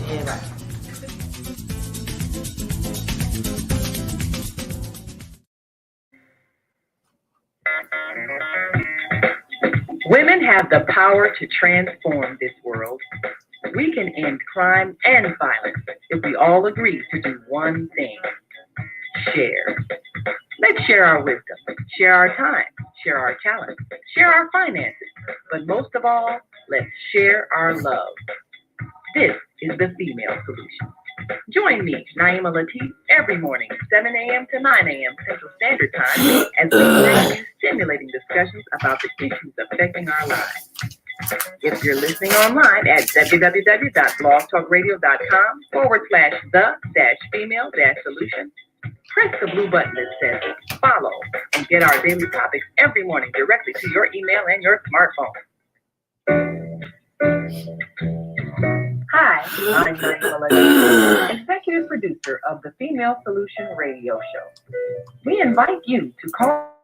Yeah, bye. Women have the power to transform this world. We can end crime and violence if we all agree to do one thing: share. Let's share our wisdom, share our time, share our talents, share our finances, but most of all, let's share our love. This is the Female Solution. Join me, Naima Latif, every morning, 7 a.m. to 9 a.m. Central Standard Time, as we bring you stimulating discussions about the issues affecting our lives. If you're listening online at www.blogtalkradio.com/the-female-solution, press the blue button that says follow and get our daily topics every morning directly to your email and your smartphone. Hi, I'm Naima Latif, executive producer of the Female Solution Radio Show. We invite you to call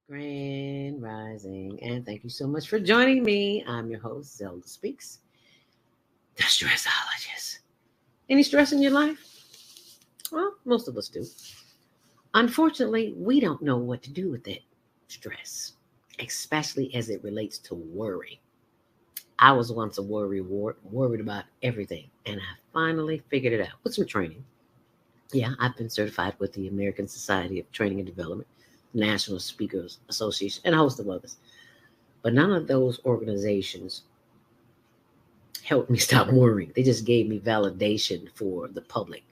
Grand Rising, and thank you so much for joining me. I'm your host, Zelda Speaks, the stressologist. Any stress in your life? Well, most of us do. Unfortunately, we don't know what to do with that stress, especially as it relates to worry. I was once a worried about everything, and I finally figured it out with some training. Yeah, I've been certified with the American Society of Training and Development, National Speakers Association, and a host of others. But none of those organizations helped me stop worrying. They just gave me validation for the public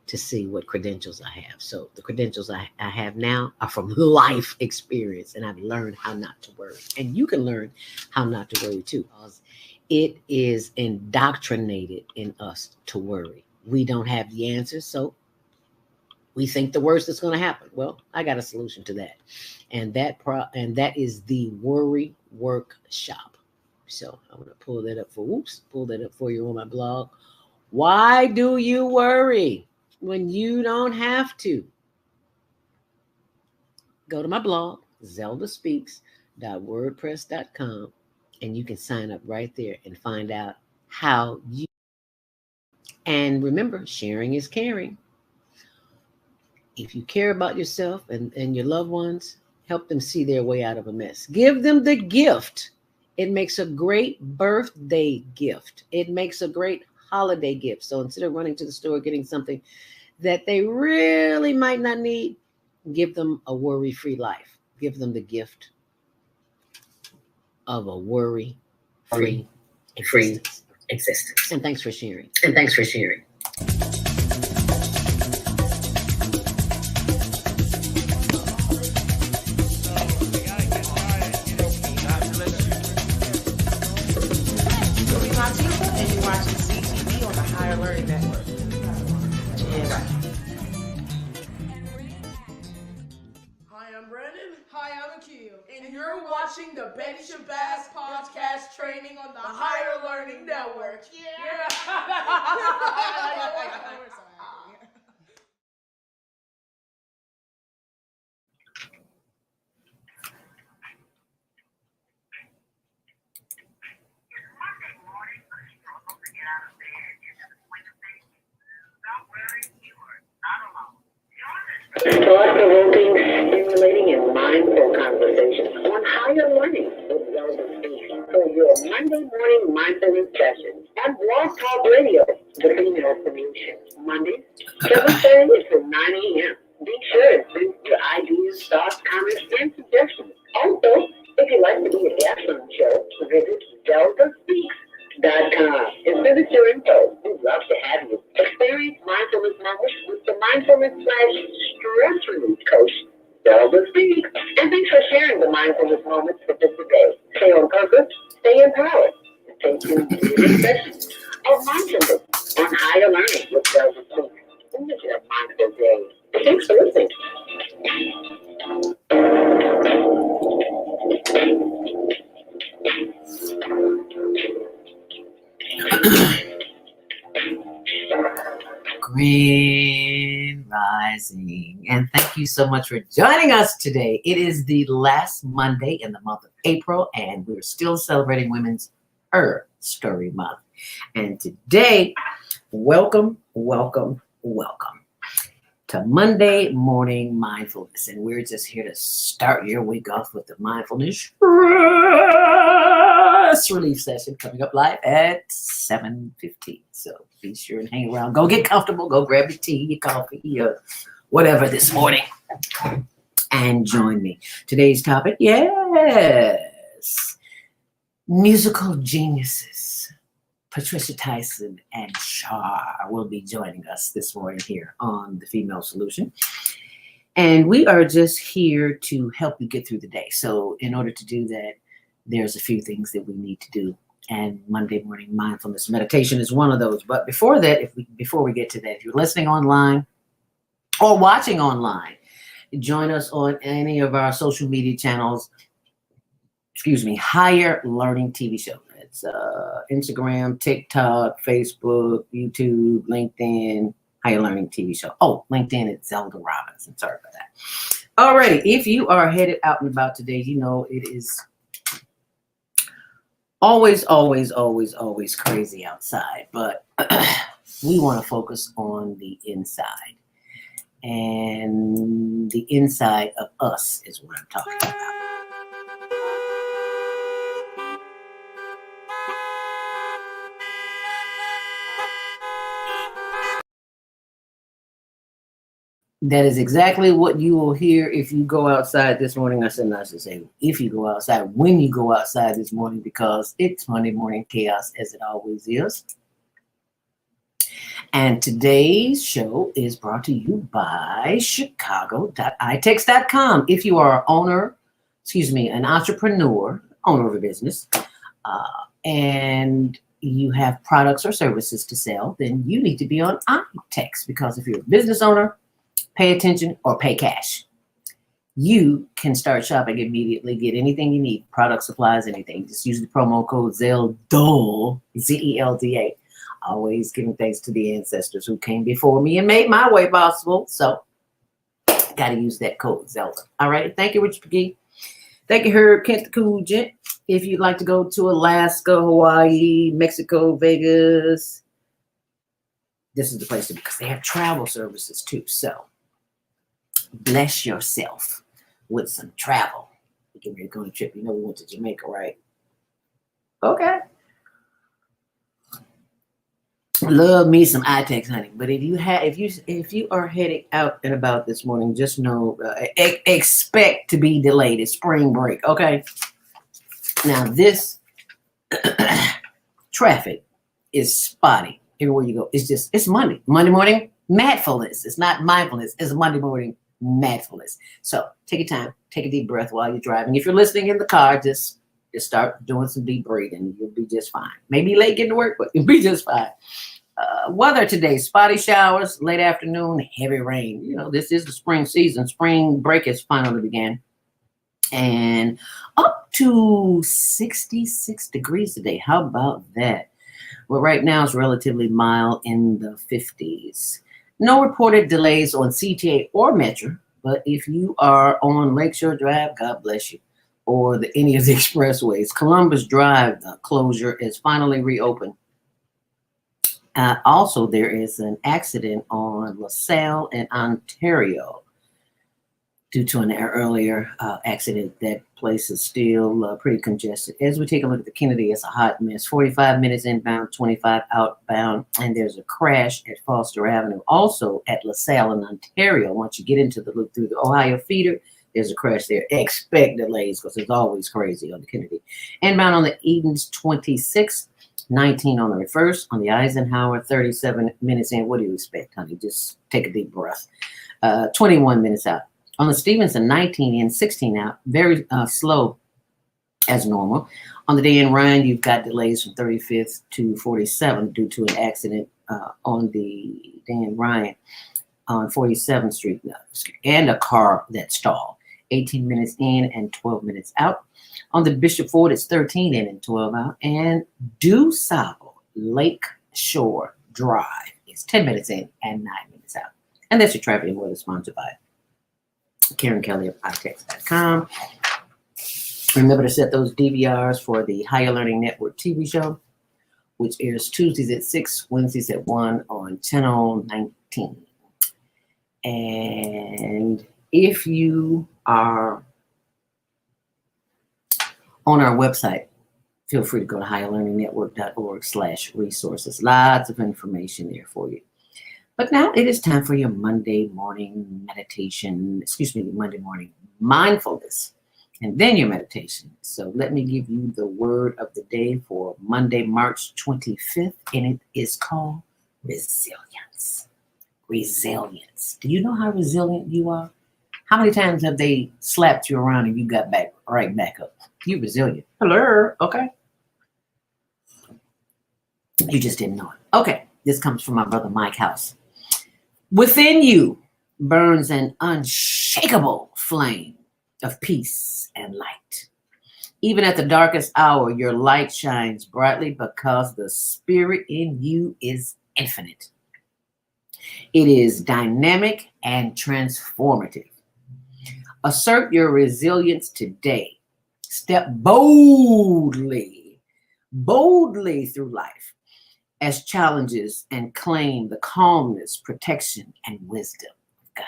to see what credentials I have. So the credentials I have now are from life experience, and I've learned how not to worry. And you can learn how not to worry too, because it is indoctrinated in us to worry. We don't have the answers, so we think the worst is going to happen. Well, I got a solution to that, and that is the Worry Workshop. So I'm going to pull that up for you on my blog. Why do you worry when you don't have to? Go to my blog, zeldaspeaks.wordpress.com, and you can sign up right there and find out how you. And remember, sharing is caring. If you care about yourself and your loved ones, help them see their way out of a mess. Give them the gift. It makes a great birthday gift. It makes a great holiday gift. So instead of running to the store getting something that they really might not need, give them a worry-free life. Give them the gift of a worry-free existence. And thanks for sharing. Learning Network. Yeah. Hi, I'm Brandon. Hi, I'm Akil. And you're watching the Betty Shabazz podcast training on the Higher Learning Network. Yeah. Thought-provoking, stimulating, and mindful conversations on higher learning with Zelda Speaks for your Monday morning mindfulness session on Blog Talk Radio, the female solution. Mondays, 7:30 to 9 a.m. Be sure to send your ideas, thoughts, comments, and suggestions. Also, if you'd like to be a guest on the show, visit ZeldaSpeaks.com and send us your info. We'd love to have you. Experience mindfulness moments with the mindfulness/stress relief coach, Zelda Speaks. And thanks for sharing the mindfulness moments with us today. Stay on purpose, stay empowered, and stay tuned to the session of mindfulness on higher learning with Zelda Speaks. And this is a mindful day. Thanks for listening. Grand Rising, and thank you so much for joining us today. It is the last Monday in the month of April, and we're still celebrating Women's HERstory Month. And today, welcome to Monday Morning Mindfulness, and we're just here to start your week off with the mindfulness stress relief session coming up live at 7:15. So be sure and hang around. Go get comfortable. Go grab your tea, your coffee, or whatever this morning, and join me. Today's topic, yes, musical geniuses. Patricia Tyson and Char will be joining us this morning here on The Female Solution. And we are just here to help you get through the day. So in order to do that, there's a few things that we need to do. And Monday morning mindfulness meditation is one of those. But before that, before we get to that, if you're listening online or watching online, join us on any of our social media channels. Higher Learning TV Show. It's Instagram, TikTok, Facebook, YouTube, LinkedIn, Higher Learning TV Show. Oh, LinkedIn is Zelda Robinson. Sorry about that. All right. If you are headed out and about today, you know it is always crazy outside. But we want to focus on the inside. And the inside of us is what I'm talking about. That is exactly what you will hear if you go outside this morning. I should say if you go outside, when you go outside this morning, because it's Monday morning chaos as it always is. And today's show is brought to you by Chicago.itex.com. If you are an entrepreneur, owner of a business, and you have products or services to sell, then you need to be on iTex, because if you're a business owner, pay attention or pay cash, you can start shopping immediately, get anything you need, product, supplies, anything. Just use the promo code ZELDA, ZELDA. Always giving thanks to the ancestors who came before me and made my way possible. So, got to use that code, Zelda. All right. Thank you, Richard McGee. Thank you, Herb, Kent the Cool Gent. If you'd like to go to Alaska, Hawaii, Mexico, Vegas, this is the place to be, because they have travel services too. So, bless yourself with some travel. We can go on a trip. You know we went to Jamaica, right? Okay. Love me some iTex, honey. But if you are heading out and about this morning, just know expect to be delayed. It's spring break, okay? Now this traffic is spotty everywhere you go. It's Monday morning mindfulness. It's not mindfulness. It's Monday morning mindfulness. So take your time, take a deep breath while you're driving. If you're listening in the car, just start doing some deep breathing. You'll be just fine. Maybe late getting to work, but you'll be just fine. Weather today, spotty showers, late afternoon, heavy rain. You know, this is the spring season. Spring break has finally began. And up to 66 degrees today. How about that? Well, right now it's relatively mild in the 50s. No reported delays on CTA or Metro, but if you are on Lakeshore Drive, God bless you, or any of the expressways, Columbus Drive closure is finally reopened. Also, there is an accident on LaSalle and Ontario due to an earlier accident. That place is still pretty congested. As we take a look at the Kennedy, it's a hot mess. 45 minutes inbound, 25 outbound, and there's a crash at Foster Avenue. Also at LaSalle in Ontario, once you get into the loop through the Ohio feeder, there's a crash there. Expect delays because it's always crazy on the Kennedy. Inbound on the Edens, 26, 19 on the reverse. On the Eisenhower, 37 minutes in. What do you expect, honey? Just take a deep breath. 21 minutes out. On the Stevenson, 19 in, 16 out. Very slow as normal. On the day in Ryan, you've got delays from 35th to 47 due to an accident on the day in Ryan on 47th Street, and a car that stalled. 18 minutes in and 12 minutes out. On the Bishop Ford, it's 13 in and 12 out. And DuSable Lake Shore Drive is 10 minutes in and 9 minutes out. And that's your traffic and weather, sponsored by Karen Kelly of iText.com. Remember to set those DVRs for the Higher Learning Network TV show, which airs Tuesdays at 6, Wednesdays at 1 on channel 19. And if you are on our website, feel free to go to higherlearningnetwork.org/resources. Lots of information there for you. But now it is time for your Monday morning meditation, Monday morning mindfulness, and then your meditation. So let me give you the word of the day for Monday, March 25th, and it is called resilience. Resilience. Do you know how resilient you are? How many times have they slapped you around and you got right back up? You're resilient. Hello. Okay. You just didn't know it. Okay. This comes from my brother Mike House. Within you burns an unshakable flame of peace and light. Even at the darkest hour, your light shines brightly because the spirit in you is infinite. It is dynamic and transformative. Assert your resilience today. Step boldly through life as challenges and claim the calmness, protection, and wisdom of God.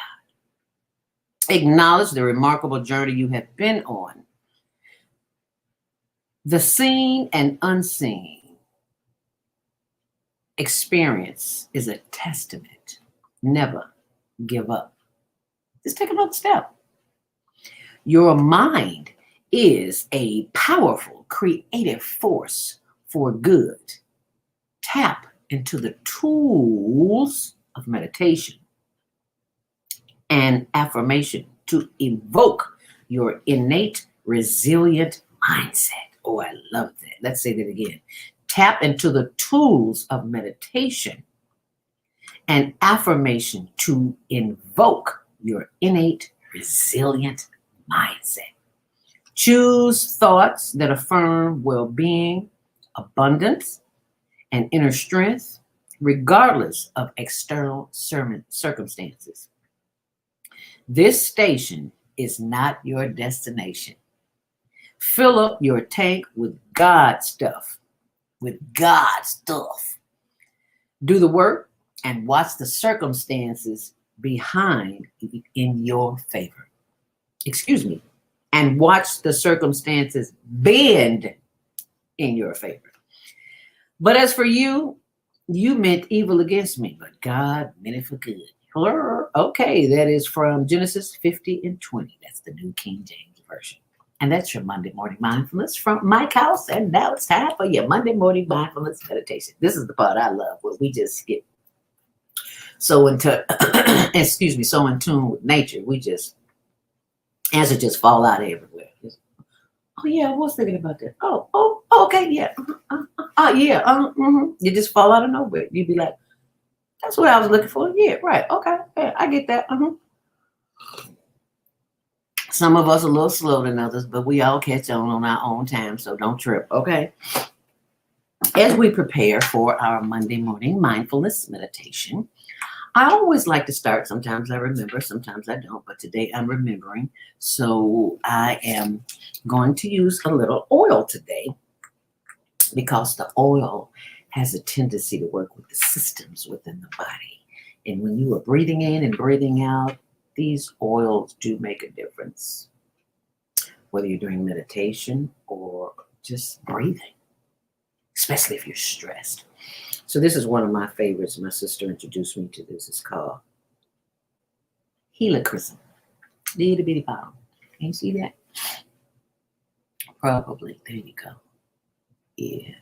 Acknowledge the remarkable journey you have been on. The seen and unseen experience is a testament. Never give up. Just take another step. Your mind is a powerful, creative force for good. Tap into the tools of meditation and affirmation to evoke your innate, resilient mindset. Oh, I love that. Let's say that again. Tap into the tools of meditation and affirmation to invoke your innate, resilient mindset. Choose thoughts that affirm well-being, abundance, and inner strength, regardless of external circumstances. This station is not your destination. Fill up your tank with God stuff. Do the work and watch the circumstances behind in your favor. And watch the circumstances bend in your favor. But as for you, you meant evil against me, but God meant it for good. Okay, that is from Genesis 50:20. That's the New King James Version. And that's your Monday morning mindfulness from Mike House. And now it's time for your Monday morning mindfulness meditation. This is the part I love, where we just get so in tune with nature. We just, answers just fall out everywhere. Oh yeah, I was thinking about that. Oh, okay, yeah. You just fall out of nowhere. You'd be like, That's what I was looking for. Yeah, right. Okay. Yeah, I get that. Some of us are a little slower than others, but we all catch on our own time, so don't trip. Okay. As we prepare for our Monday morning mindfulness meditation, I always like to start. Sometimes I remember, sometimes I don't, but today I'm remembering. So I am going to use a little oil today because the oil has a tendency to work with the systems within the body. And when you are breathing in and breathing out, these oils do make a difference, whether you're doing meditation or just breathing, especially if you're stressed. So this is one of my favorites. My sister introduced me to this. It's called HERstory. Little bitty bottle. Can you see that? Probably. There you go. Yeah.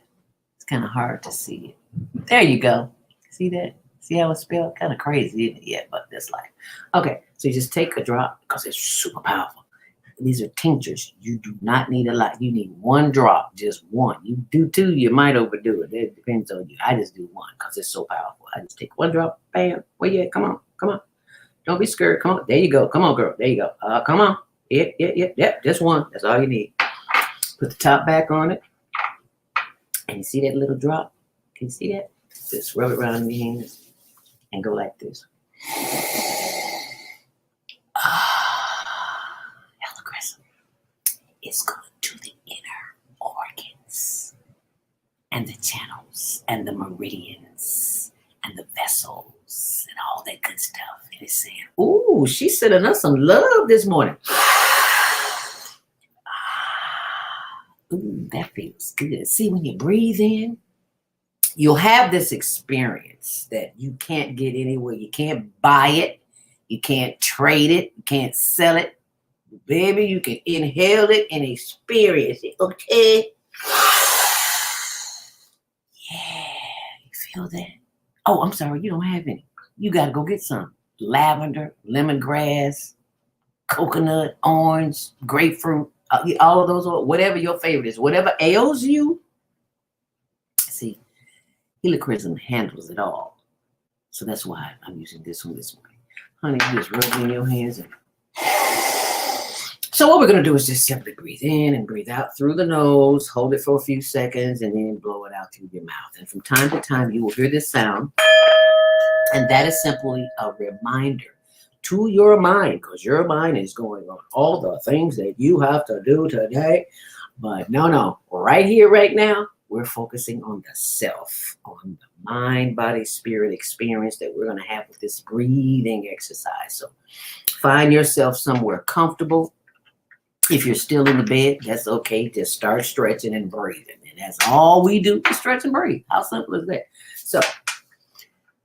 It's kind of hard to see it. There you go. See that? See how it's spelled? Kind of crazy, isn't it? Yeah, but that's life. Okay, so you just take a drop because it's super powerful. These are tinctures. You do not need a lot. You need one drop, just one. You do two, you might overdo it. It depends on you. I just do one because it's so powerful. I just take one drop, bam. Where you at? Come on, come on. Don't be scared. Come on. There you go. Come on, girl. There you go. Come on. Yep. Just one. That's all you need. Put the top back on it. And you see that little drop? Can you see that? Just rub it around in your hands and go like this. It's going to the inner organs and the channels and the meridians and the vessels and all that good stuff. And it's saying, ooh, she's sending us some love this morning. Ooh, that feels good. See, when you breathe in, you'll have this experience that you can't get anywhere. You can't buy it. You can't trade it. You can't sell it. Baby, you can inhale it and experience it, okay? Yeah, you feel that? Oh, I'm sorry, you don't have any. You got to go get some. Lavender, lemongrass, coconut, orange, grapefruit, all of those, whatever your favorite is, whatever ails you. See, HERstory handles it all. So that's why I'm using this one this morning. Honey, you just rub it in your hands and so what we're going to do is just simply breathe in and breathe out through the nose, hold it for a few seconds, and then blow it out through your mouth. And from time to time, you will hear this sound, and that is simply a reminder to your mind, because your mind is going on all the things that you have to do today. But no, right here, right now, we're focusing on the self, on the mind, body, spirit experience that we're going to have with this breathing exercise. So find yourself somewhere comfortable. If you're still in the bed, that's okay. Just start stretching and breathing. And that's all we do is stretch and breathe. How simple is that? So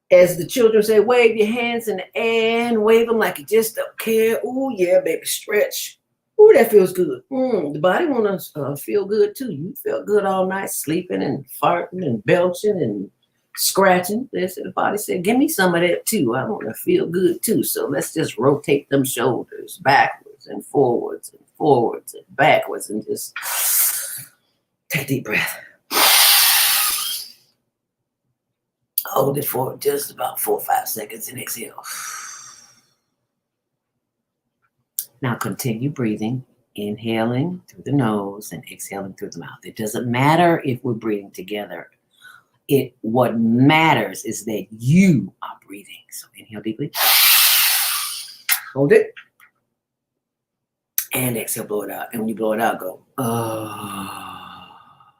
as the children say, wave your hands in the air and wave them like you just don't care. Oh, yeah, baby, stretch. Oh, that feels good. The body want to feel good, too. You felt good all night, sleeping and farting and belching and scratching. The body said, give me some of that, too. I want to feel good, too. So let's just rotate them shoulders backwards and forwards and backwards and just take a deep breath. Hold it for just about 4 or 5 seconds and exhale. Now continue breathing, inhaling through the nose and exhaling through the mouth. It doesn't matter if we're breathing together. What matters is that you are breathing. So inhale deeply. Hold it. And exhale, blow it out. And when you blow it out, go, oh.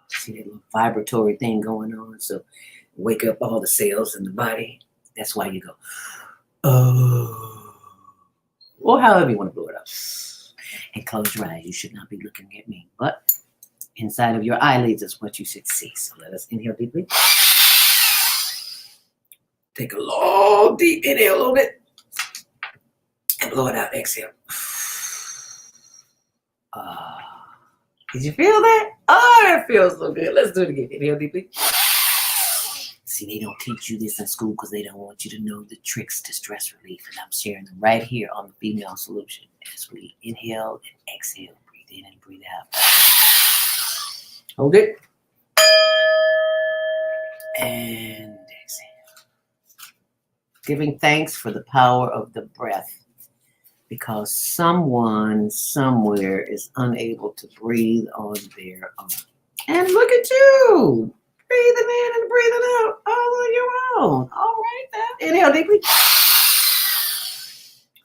See that little vibratory thing going on? So wake up all the cells in the body. That's why you go, oh. Or however you want to blow it out. And close your eyes. You should not be looking at me. But inside of your eyelids is what you should see. So let us inhale deeply. Take a long, deep inhale on it. And blow it out. Exhale. Did you feel that? Oh, that feels so good. Let's do it again. Inhale deeply. See, they don't teach you this in school because they don't want you to know the tricks to stress relief. And I'm sharing them right here on the Female Solution as we inhale and exhale. Breathe in and breathe out. Hold it. And exhale. Giving thanks for the power of the breath, because someone somewhere is unable to breathe on their own. And look at you, breathing in and breathing out all on your own. All right, now inhale deeply,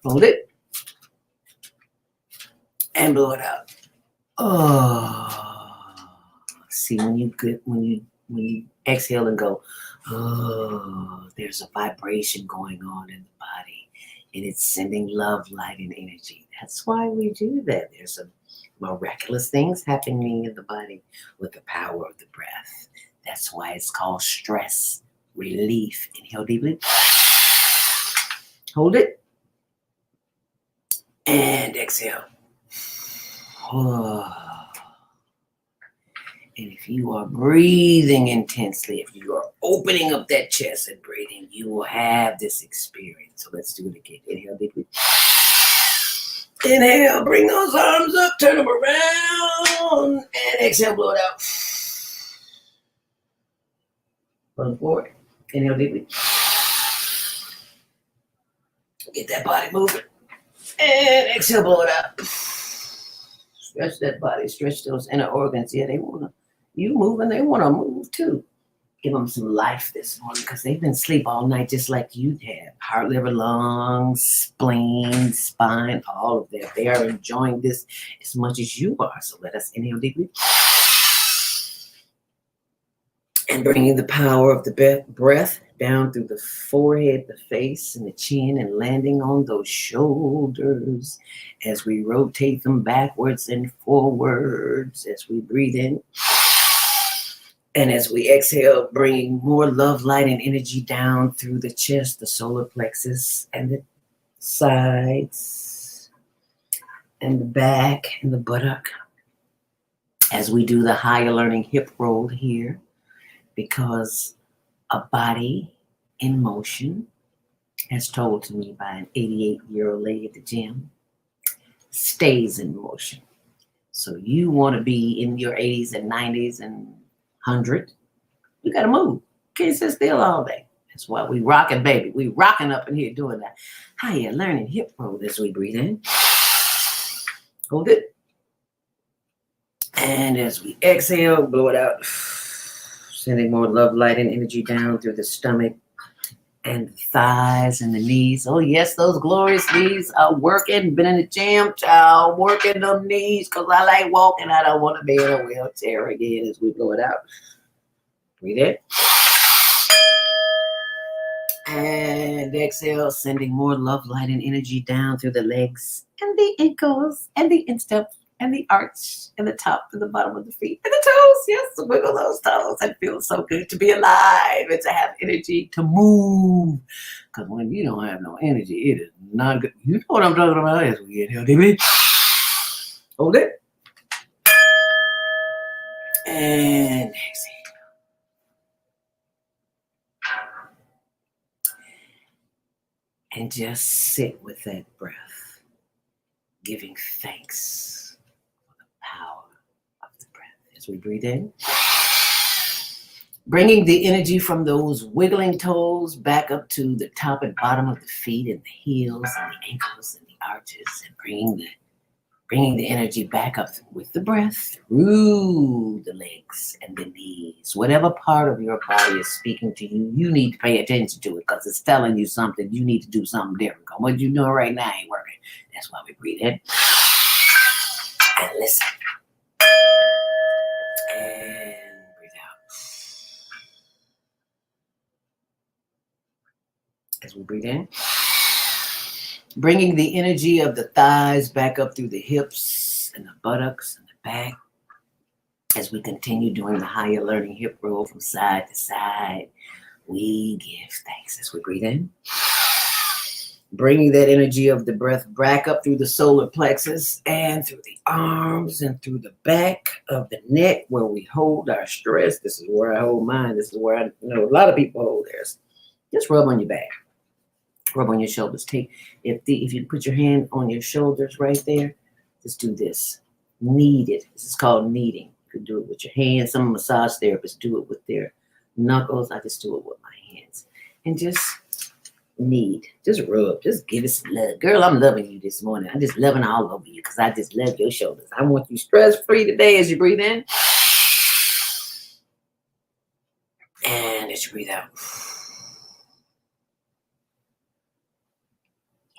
hold it, and blow it out. Oh, see, when you exhale and go, oh, there's a vibration going on in the body, and it's sending love, light, and energy. That's why we do that. There's some miraculous things happening in the body with the power of the breath. That's why it's called stress relief. Inhale deeply, hold it, and exhale. Oh. And if you are breathing intensely, if you are opening up that chest and breathing, you will have this experience. So let's do it again. Inhale deeply. Inhale, bring those arms up, turn them around, and exhale, blow it out. Pull forward. Inhale deeply. Get that body moving. And exhale, blow it out. Stretch that body, stretch those inner organs. Yeah, you moving, they want to move too. Give them some life this morning because they've been asleep all night just like you have. Heart, liver, lungs, spleen, spine, all of that. They are enjoying this as much as you are. So let us inhale deeply. And bringing the power of the breath down through the forehead, the face, and the chin, and landing on those shoulders as we rotate them backwards and forwards as we breathe in. And as we exhale, bringing more love, light, and energy down through the chest, the solar plexus, and the sides, and the back, and the buttock. As we do the higher learning hip roll here, because a body in motion, as told to me by an 88-year-old lady at the gym, stays in motion. So you want to be in your 80s and 90s and 100, you got to move. Can't sit still all day. That's why we rocking, baby. We rocking up in here doing that. Higher learning hip roll as we breathe in. Hold it. And as we exhale, blow it out. Sending more love, light, and energy down through the stomach and the thighs and the knees. Oh, yes, those glorious knees are working. Been in the gym, child, working them knees because I like walking. I don't want to be in a wheelchair again as we blow it out. Breathe in. And exhale, sending more love, light, and energy down through the legs and the ankles and the instep and the arch and the top and the bottom of the feet and the toes. Yes, wiggle those toes. It feels so good to be alive and to have energy to move. Because when you don't have no energy, it is not good. You know what I'm talking about as we inhale deeply. Hold it. And exhale. And just sit with that breath, giving thanks for the power of the breath. As we breathe in, bringing the energy from those wiggling toes back up to the top and bottom of the feet and the heels and the ankles and the arches, and bringing the energy back up with the breath through the legs and the knees. Whatever part of your body is speaking to you, you need to pay attention to it because it's telling you something. You need to do something different. What you're doing right now ain't working. That's why we breathe in and listen. And breathe out. As we breathe in, bringing the energy of the thighs back up through the hips and the buttocks and the back as we continue doing the higher learning hip roll from side to side. We give thanks as we breathe in, bringing that energy of the breath back up through the solar plexus and through the arms and through the back of the neck where we hold our stress. This is where I hold mine. This is where I know a lot of people hold theirs. Just rub on your back. Rub on your shoulders. If you put your hand on your shoulders right there, just do this. Knead it. This is called kneading. You can do it with your hands. Some massage therapists do it with their knuckles. I just do it with my hands. And just need. Just rub. Just give it some love. Girl, I'm loving you this morning. I'm just loving all over you because I just love your shoulders. I want you stress-free today as you breathe in. And as you breathe out.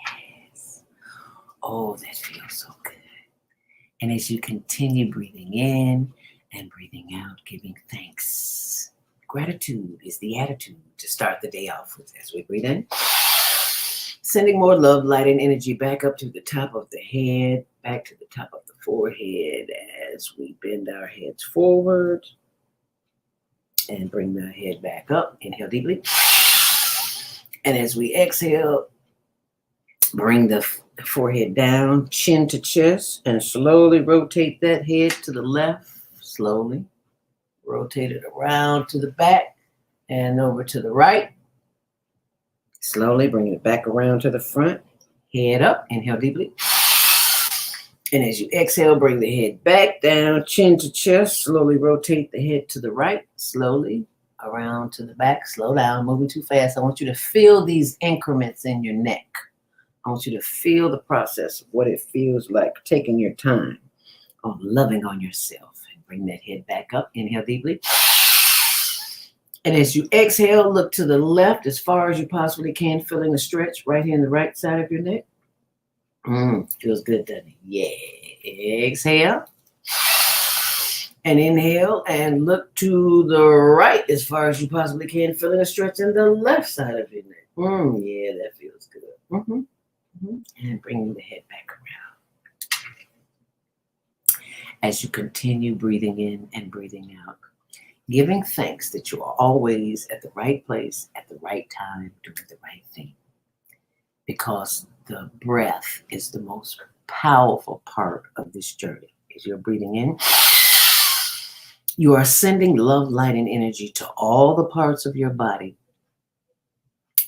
Yes. Oh, that feels so good. And as you continue breathing in and breathing out, giving thanks. Gratitude is the attitude to start the day off with as we breathe in. Sending more love, light, and energy back up to the top of the head, back to the top of the forehead as we bend our heads forward and bring the head back up. Inhale deeply. And as we exhale, bring the forehead down, chin to chest, and slowly rotate that head to the left. Slowly rotate it around to the back and over to the right. Slowly bring it back around to the front. Head up. Inhale deeply. And as you exhale, bring the head back down, chin to chest. Slowly rotate the head to the right. Slowly around to the back. Slow down, moving too fast. I want you to feel these increments in your neck. I want you to feel the process of what it feels like, taking your time on loving on yourself. And bring that head back up. Inhale deeply. And as you exhale, look to the left as far as you possibly can, feeling a stretch right here in the right side of your neck. Feels good, doesn't it? Yeah. Exhale. And inhale and look to the right as far as you possibly can, feeling a stretch in the left side of your neck. Yeah, that feels good. And bring the head back around. As you continue breathing in and breathing out, giving thanks that you are always at the right place, at the right time, doing the right thing. Because the breath is the most powerful part of this journey. As you're breathing in, you are sending love, light, and energy to all the parts of your body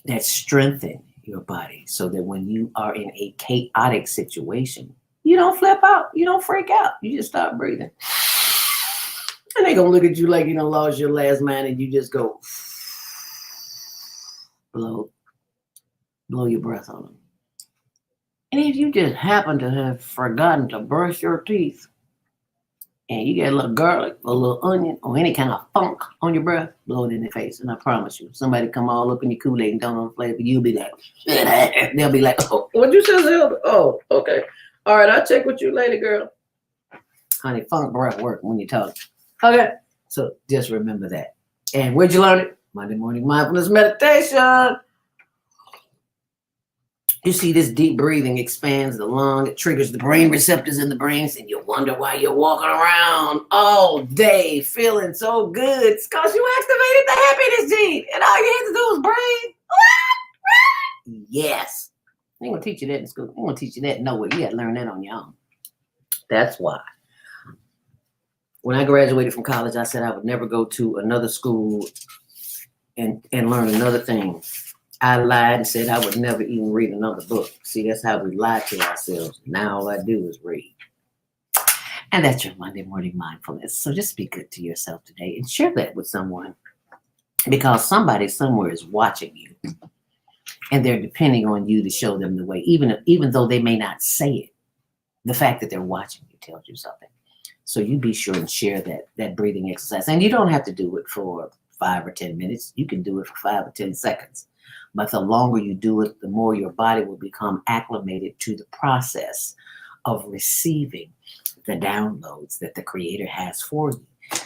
that strengthen your body so that when you are in a chaotic situation, you don't flip out, you don't freak out, you just start breathing. And they're going to look at you like you done lost your last mind and you just go blow your breath on them. And if you just happen to have forgotten to brush your teeth and you got a little garlic, a little onion, or any kind of funk on your breath, blow it in their face. And I promise you, somebody come all up in your Kool-Aid and don't know the flavor, you'll be like, they'll be like, oh, what you say, Zelda? Oh, okay. All right, I'll check with you later, girl. Honey, funk breath work when you talk. Okay, so just remember that. And where'd you learn it? Monday morning mindfulness meditation. You see, this deep breathing expands the lung. It triggers the brain receptors in the brains, and you wonder why you're walking around all day feeling so good. It's because you activated the happiness gene, and all you had to do was breathe. Yes. They ain't going to teach you that in school. They ain't going to teach you that nowhere. You got to learn that on your own. That's why. When I graduated from college, I said I would never go to another school and learn another thing. I lied and said I would never even read another book. See, that's how we lie to ourselves. Now all I do is read. And that's your Monday morning mindfulness. So just be good to yourself today and share that with someone, because somebody somewhere is watching you and they're depending on you to show them the way, even though they may not say it. The fact that they're watching you tells you something. So you be sure and share that breathing exercise. And you don't have to do it for 5 or 10 minutes. You can do it for 5 or 10 seconds. But the longer you do it, the more your body will become acclimated to the process of receiving the downloads that the Creator has for you.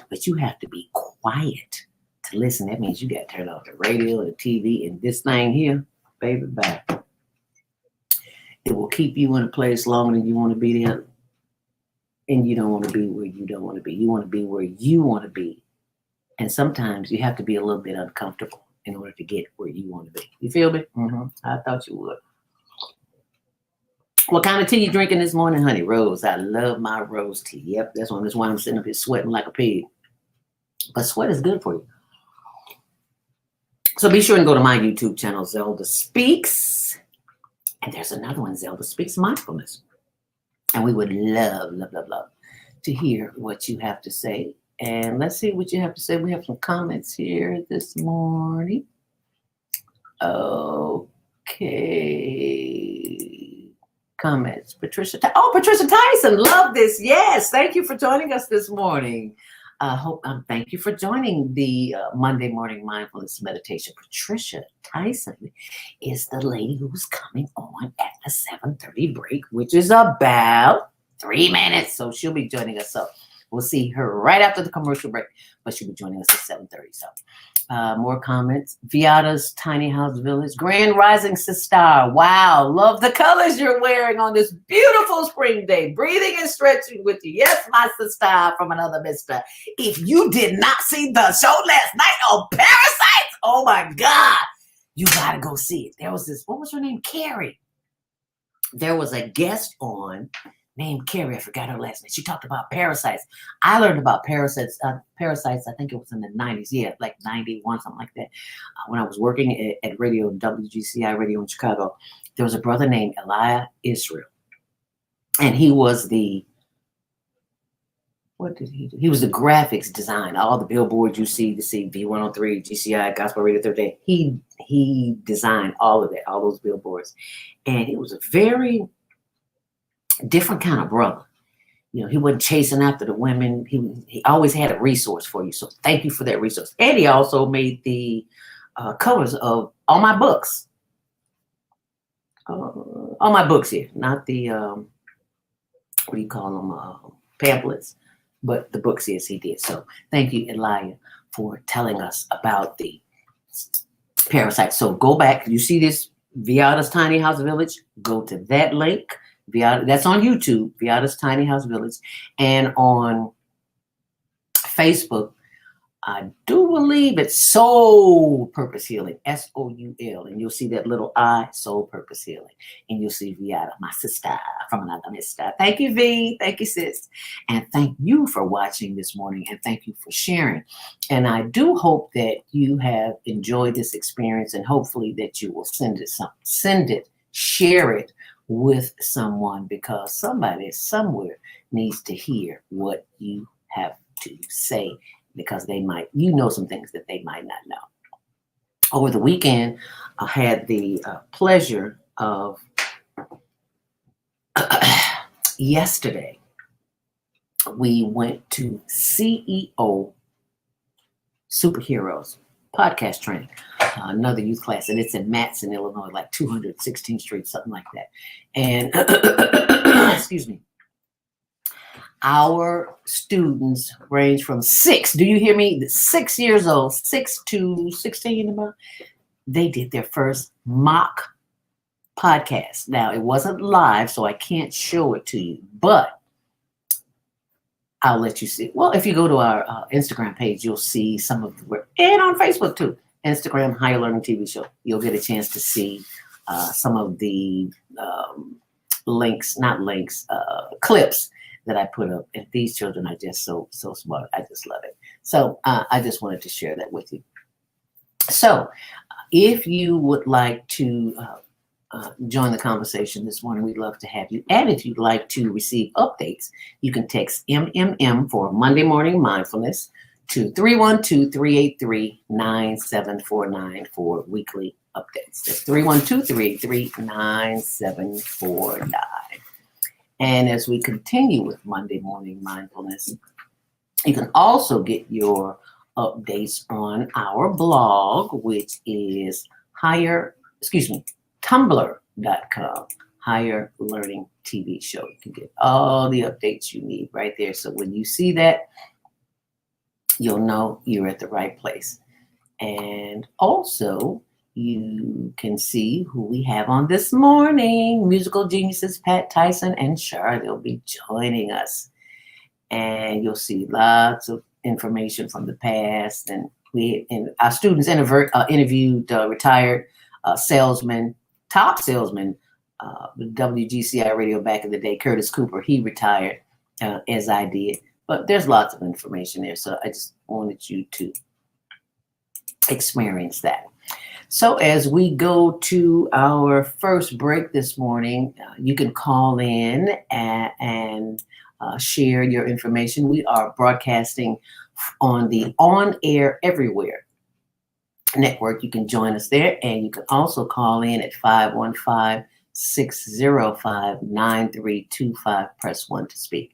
But you have to be quiet to listen. That means you got to turn off the radio, the TV, and this thing here, baby, bye. It will keep you in a place longer than you want to be there. And you don't want to be where you don't want to be. You want to be where you want to be. And sometimes you have to be a little bit uncomfortable in order to get where you want to be. You feel me? I thought you would. What kind of tea you drinking this morning, honey? Rose. I love my rose tea. Yep, that's why I'm sitting up here sweating like a pig. But sweat is good for you. So be sure and go to my YouTube channel, Zelda Speaks. And there's another one, Zelda Speaks Mindfulness. And we would love to hear what you have to say. And let's see what you have to say. We have some comments here this morning. Okay. Okay. Comments. Patricia Tyson, love this. Yes, thank you for joining us this morning. Thank you for joining the Monday morning mindfulness meditation. Patricia Tyson is the lady who's coming on at the 7:30 break, which is about 3 minutes. So she'll be joining us. So we'll see her right after the commercial break, but she'll be joining us at 7:30. So more comments. Viata's Tiny House Village. Grand Rising Sister. Wow. Love the colors you're wearing on this beautiful spring day. Breathing and stretching with you. Yes, my sister from another mister. If you did not see the show last night on Parasites, oh my God, you got to go see it. There was this, what was her name? Carrie. There was a guest on named Carrie. I forgot her last name. She talked about parasites. I learned about parasites. I think it was in the 90s. Yeah, like 91, something like that. When I was working at radio, WGCI radio in Chicago, there was a brother named Elia Israel. And he was what did he do? He was the graphics design. All the billboards you see V103, GCI, Gospel Radio Third Day. He designed all of that, all those billboards. And he was a very different kind of brother. You know, he wasn't chasing after the women. He always had a resource for you. So thank you for that resource. And he also made the covers of all my books. All my books here, not the what do you call them, pamphlets, but the books, yes, he did. So thank you, Elia, for telling us about the parasites. So go back. You see this Viata's Tiny House Village? Go to that link. That's on YouTube, Viata's Tiny House Village. And on Facebook, I do believe it's Soul Purpose Healing, SOUL. And you'll see that little I, Soul Purpose Healing. And you'll see Viata, my sister from another mister. Thank you, V. Thank you, sis. And thank you for watching this morning. And thank you for sharing. And I do hope that you have enjoyed this experience, and hopefully that you will send it, share it with someone, because somebody somewhere needs to hear what you have to say, because they might, some things that they might not know. Over the weekend, I had the pleasure of yesterday, we went to CEO Superheroes podcast training, another youth class, and it's in Matson, Illinois, like 216th Street, something like that. And excuse me, our students range from 6, do you hear me? 6 years old, 6 to 16 about. They did their first mock podcast. Now, it wasn't live, so I can't show it to you, but I'll let you see. Well, if you go to our Instagram page, you'll see some of the work. And on Facebook, too. Instagram, HigherLearningTvShow. You'll get a chance to see some of the clips that I put up. And these children are just so smart. I just love it. So I just wanted to share that with you. So if you would like to join the conversation this morning, we'd love to have you. And if you'd like to receive updates, you can text MMM for Monday Morning Mindfulness to 312-383-9749 for weekly updates. That's 312-383-9749. And as we continue with Monday Morning Mindfulness, you can also get your updates on our blog, which is Tumblr.com, HigherLearningTvShow. You can get all the updates you need right there. So when you see that, you'll know you're at the right place. And also, you can see who we have on this morning. Musical geniuses Pat Tyson and Char. They'll be joining us. And you'll see lots of information from the past. And our students interviewed retired salesman, top salesman, WGCI radio back in the day, Curtis Cooper. He retired as I did. But there's lots of information there. So I just wanted you to experience that. So as we go to our first break this morning, you can call in and share your information. We are broadcasting on the On Air Everywhere Network. You can join us there, and you can also call in at 515-605-9325. Press 1 to speak.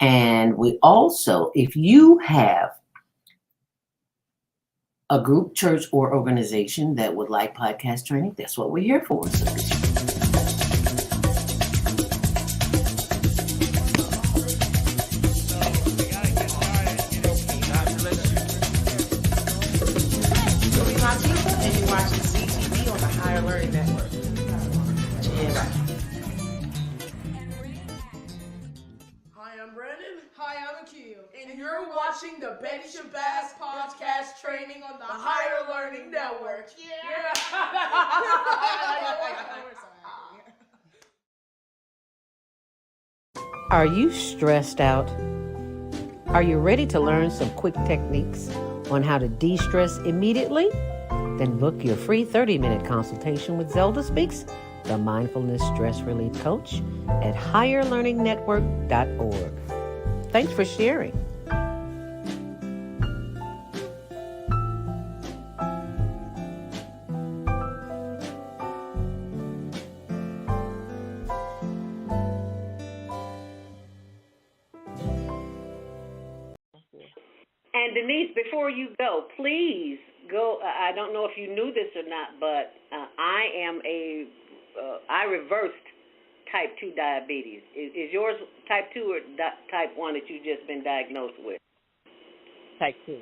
And we also, if you have a group, church, or organization that would like podcast training, that's what we're here for. And you're watching CTV on the Higher Learning Network. Hi, I'm Brandon. Hi, I'm Akil. And you're watching the Betty Shabazz podcast training on the Higher Learning Network. Yeah. Are you stressed out? Are you ready to learn some quick techniques on how to de-stress immediately? Then book your free 30-minute consultation with Zelda Speaks, the Mindfulness Stress Relief Coach, at HigherLearningNetwork.org. Thanks for sharing. And Denise, before you go, please go. I don't know if you knew this or not, but I reversed type 2 diabetes. Is yours type 2 or type 1 that you've just been diagnosed with? Type 2.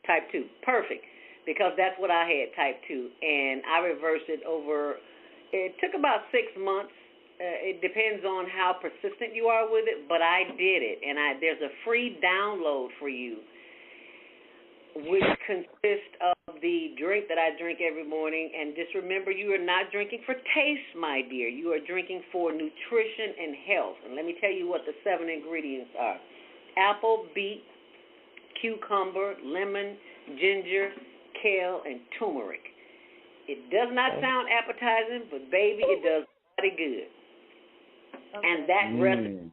Type 2, perfect, because that's what I had, type 2, and I reversed it it took about 6 months. It depends on how persistent you are with it, but I did it, and there's a free download for you, which consists of the drink that I drink every morning. And just remember, you are not drinking for taste, my dear. You are drinking for nutrition and health. And let me tell you what the 7 ingredients are: apple, beet, cucumber, lemon, ginger, kale, and turmeric. It does not sound appetizing, but baby, it does pretty good. Okay. And that recipe is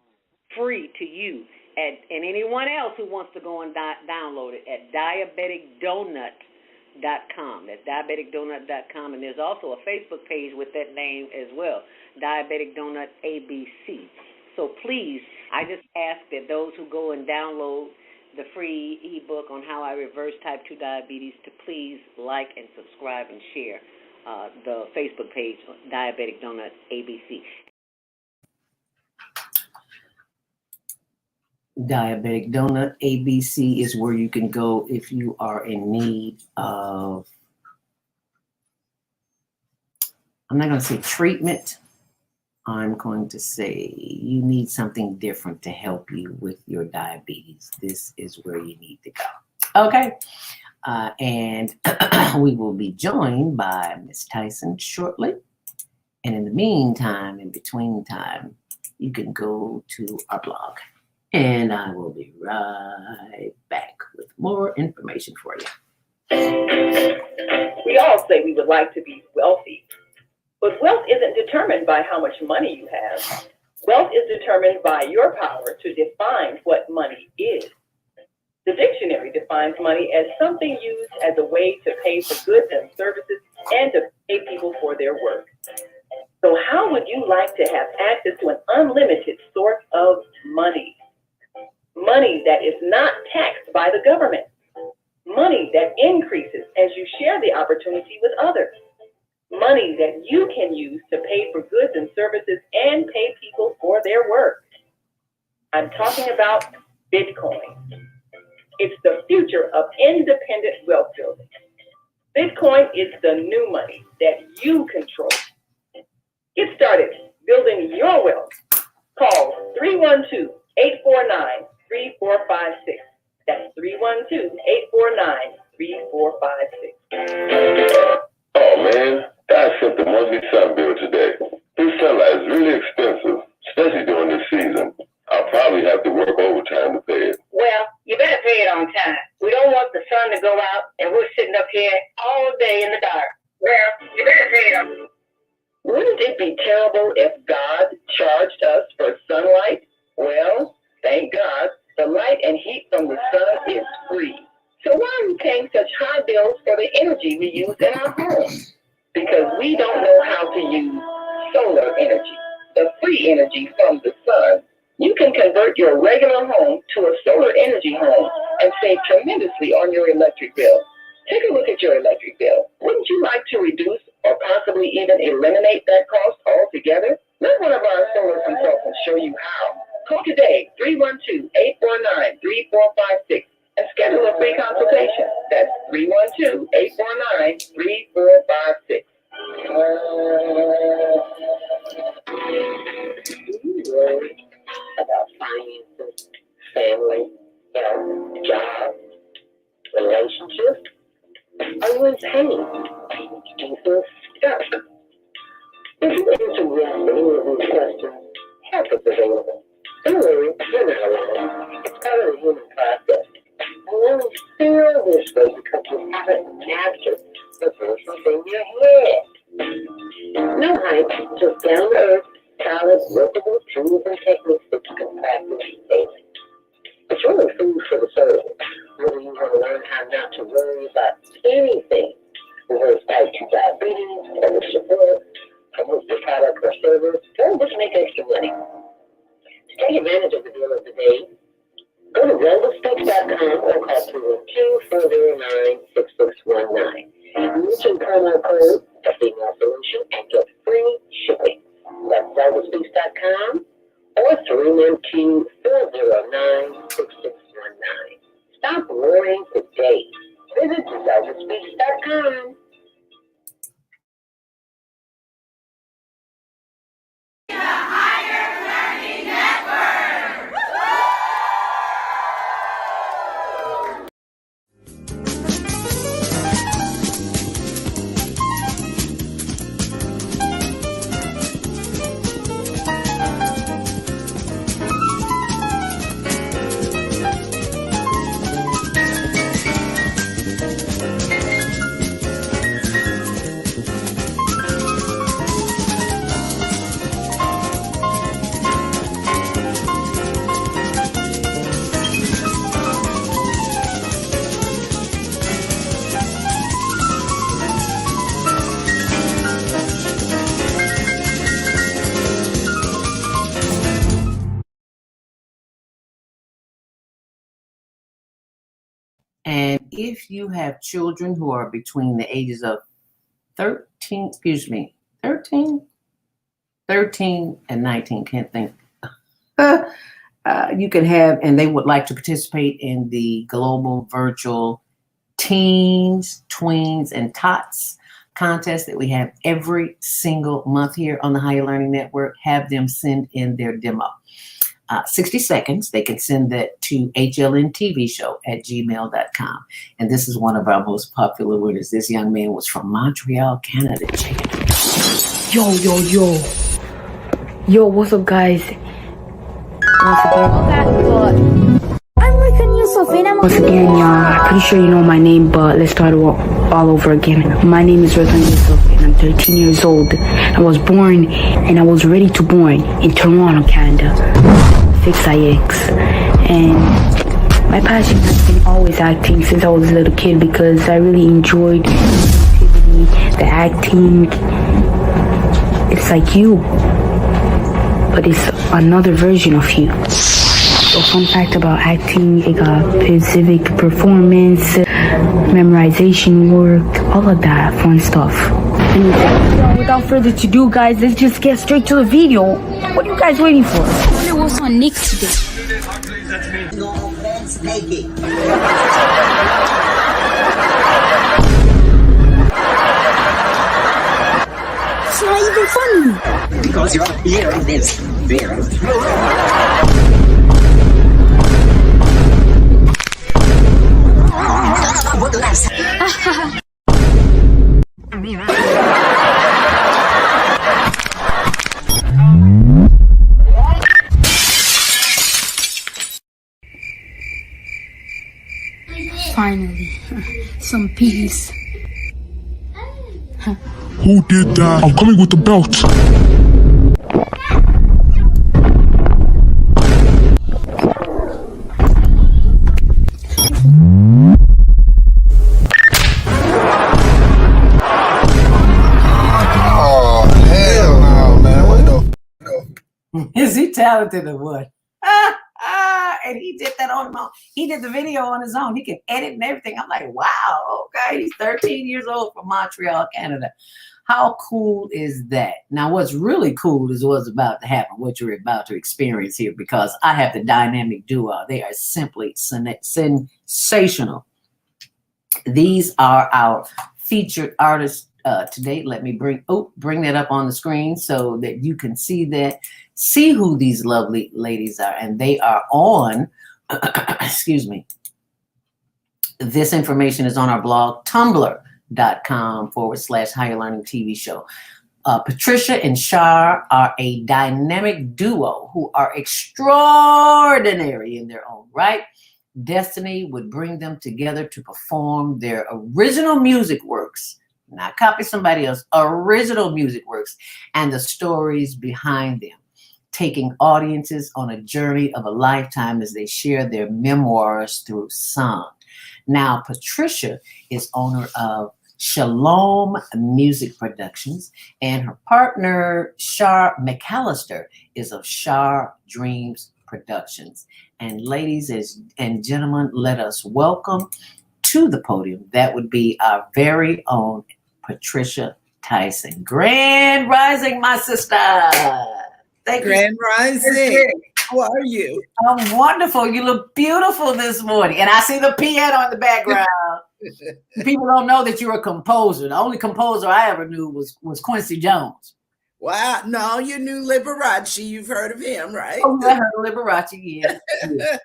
free to you. And anyone else who wants to go and download it at diabeticdonut.com. That's diabeticdonut.com. And there's also a Facebook page with that name as well, Diabetic Donut ABC. So please, I just ask that those who go and download the free ebook on how I reverse type 2 diabetes to please like and subscribe and share the Facebook page, Diabetic Donut ABC. Diabetic Donut ABC is where you can go if you are in need of, I'm not going to say treatment, I'm going to say you need something different to help you with your diabetes. This is where you need to go. Okay. And we will be joined by Ms. Tyson shortly. And in the meantime, in between time, you can go to our blog. And I will be right back with more information for you. We all say we would like to be wealthy, but wealth isn't determined by how much money you have. Wealth is determined by your power to define what money is. The dictionary defines money as something used as a way to pay for goods and services and to pay people for their work. So how would you like to have access to an unlimited source of money? Money that is not taxed by the government. Money that increases as you share the opportunity with others. Money that you can use to pay for goods and services and pay people for their work. I'm talking about Bitcoin. It's the future of independent wealth building. Bitcoin is the new money that you control. Get started building your wealth. Call 312-849-3456. That's 312-849-3456. Oh man, I sent the monthly sun bill today. This sunlight is really expensive, especially during this season. I'll probably have to work overtime to pay it. Well, you better pay it on time. We don't want the sun to go out and we're sitting up here all day in the dark. Well, you better pay it on. Wouldn't it be terrible if God charged us for sunlight? Well, thank God, the light and heat from the sun is free. So why are we paying such high bills for the energy we use in our homes? Because we don't know how to use solar energy, the free energy from the sun. You can convert your regular home to a solar energy home and save tremendously on your electric bill. Take a look at your electric bill. Wouldn't you like to reduce or possibly even eliminate that cost altogether? Let one of our solar consultants show you how. Call today, 312-849-3456, and schedule a free consultation. That's 312-849-3456. About finances, family, health, job, relationships. Are you in pain? Do you feel stuck? If you answer yes to any of these questions, help is available. Don't worry, you're not alone. It's part of the human process. You only feel this way because you haven't mastered the versions in your head. No hype, just down to earth, solid, workable tools and techniques that you can practice daily. It's really food for the soul. Whether you want to learn how not to worry about anything, reverse type 2 diabetes, or support, promote your product or service, or just make extra money. To take advantage of the deal of the day, go to zeldaspeaks.com or call 212-409-6619. Mention promo code The Female Solution and get free shipping. That's zeldaspeaks.com or 312-409-6619. Stop worrying today. Visit zeldaspeaks.com. And if you have children who are between the ages of 13 and 19, can't think. You can have, and they would like to participate in the global virtual teens, tweens, and tots contest that we have every single month here on the Higher Learning Network. Have them send in their demo. 60 seconds, they can send that to HLNTvShow@gmail.com. And this is one of our most popular winners. This young man was from Montreal, Canada. Check it out. Yo, what's up, guys? Once again, y'all, I'm pretty sure you know my name, but let's start all over again. My name is Roshan Yusuf, and I'm 13 years old. I was born, and I was ready to born in Toronto, Canada. 6IX. And my passion has been always acting since I was a little kid because I really enjoyed the creativity, the acting. It's like you, but it's another version of you. So fun fact about acting, it got specific performance, memorization work, all of that fun stuff. And without further ado, guys, let's just get straight to the video. What are you guys waiting for? I wonder what's on next today. No offense taking. It's not even funny. Because you're here in this fear. What the last? Finally, some peace. Who did that? I'm coming with the belt. Is he talented or what? And he did that on his own. He did the video on his own. He can edit and everything. I'm like, wow, okay. He's 13 years old from Montreal, Canada. How cool is that? Now, what's really cool is what's about to happen, what you're about to experience here, because I have the dynamic duo. They are simply sensational. These are our featured artists today. Let me bring that up on the screen so that you can see who these lovely ladies are. And they are on, excuse me. This information is on our blog, tumblr.com/HigherLearningTvShow. Patricia and Char are a dynamic duo who are extraordinary in their own right. Destiny would bring them together to perform their original music works, not copy somebody else, original music works, and the stories behind them, taking audiences on a journey of a lifetime as they share their memoirs through song. Now, Patricia is owner of Shalom Music Productions, and her partner, Char McAllister, is of Char Dreams Productions. And ladies and gentlemen, let us welcome to the podium, that would be our very own Patricia Tyson. Grand Rising, my sister. Thank Grand you. Rising. How are you? I'm wonderful. You look beautiful this morning. And I see the piano in the background. People don't know that you're a composer. The only composer I ever knew was Quincy Jones. Wow. No, you knew Liberace. You've heard of him, right? Oh, I heard of Liberace, yeah. Yeah.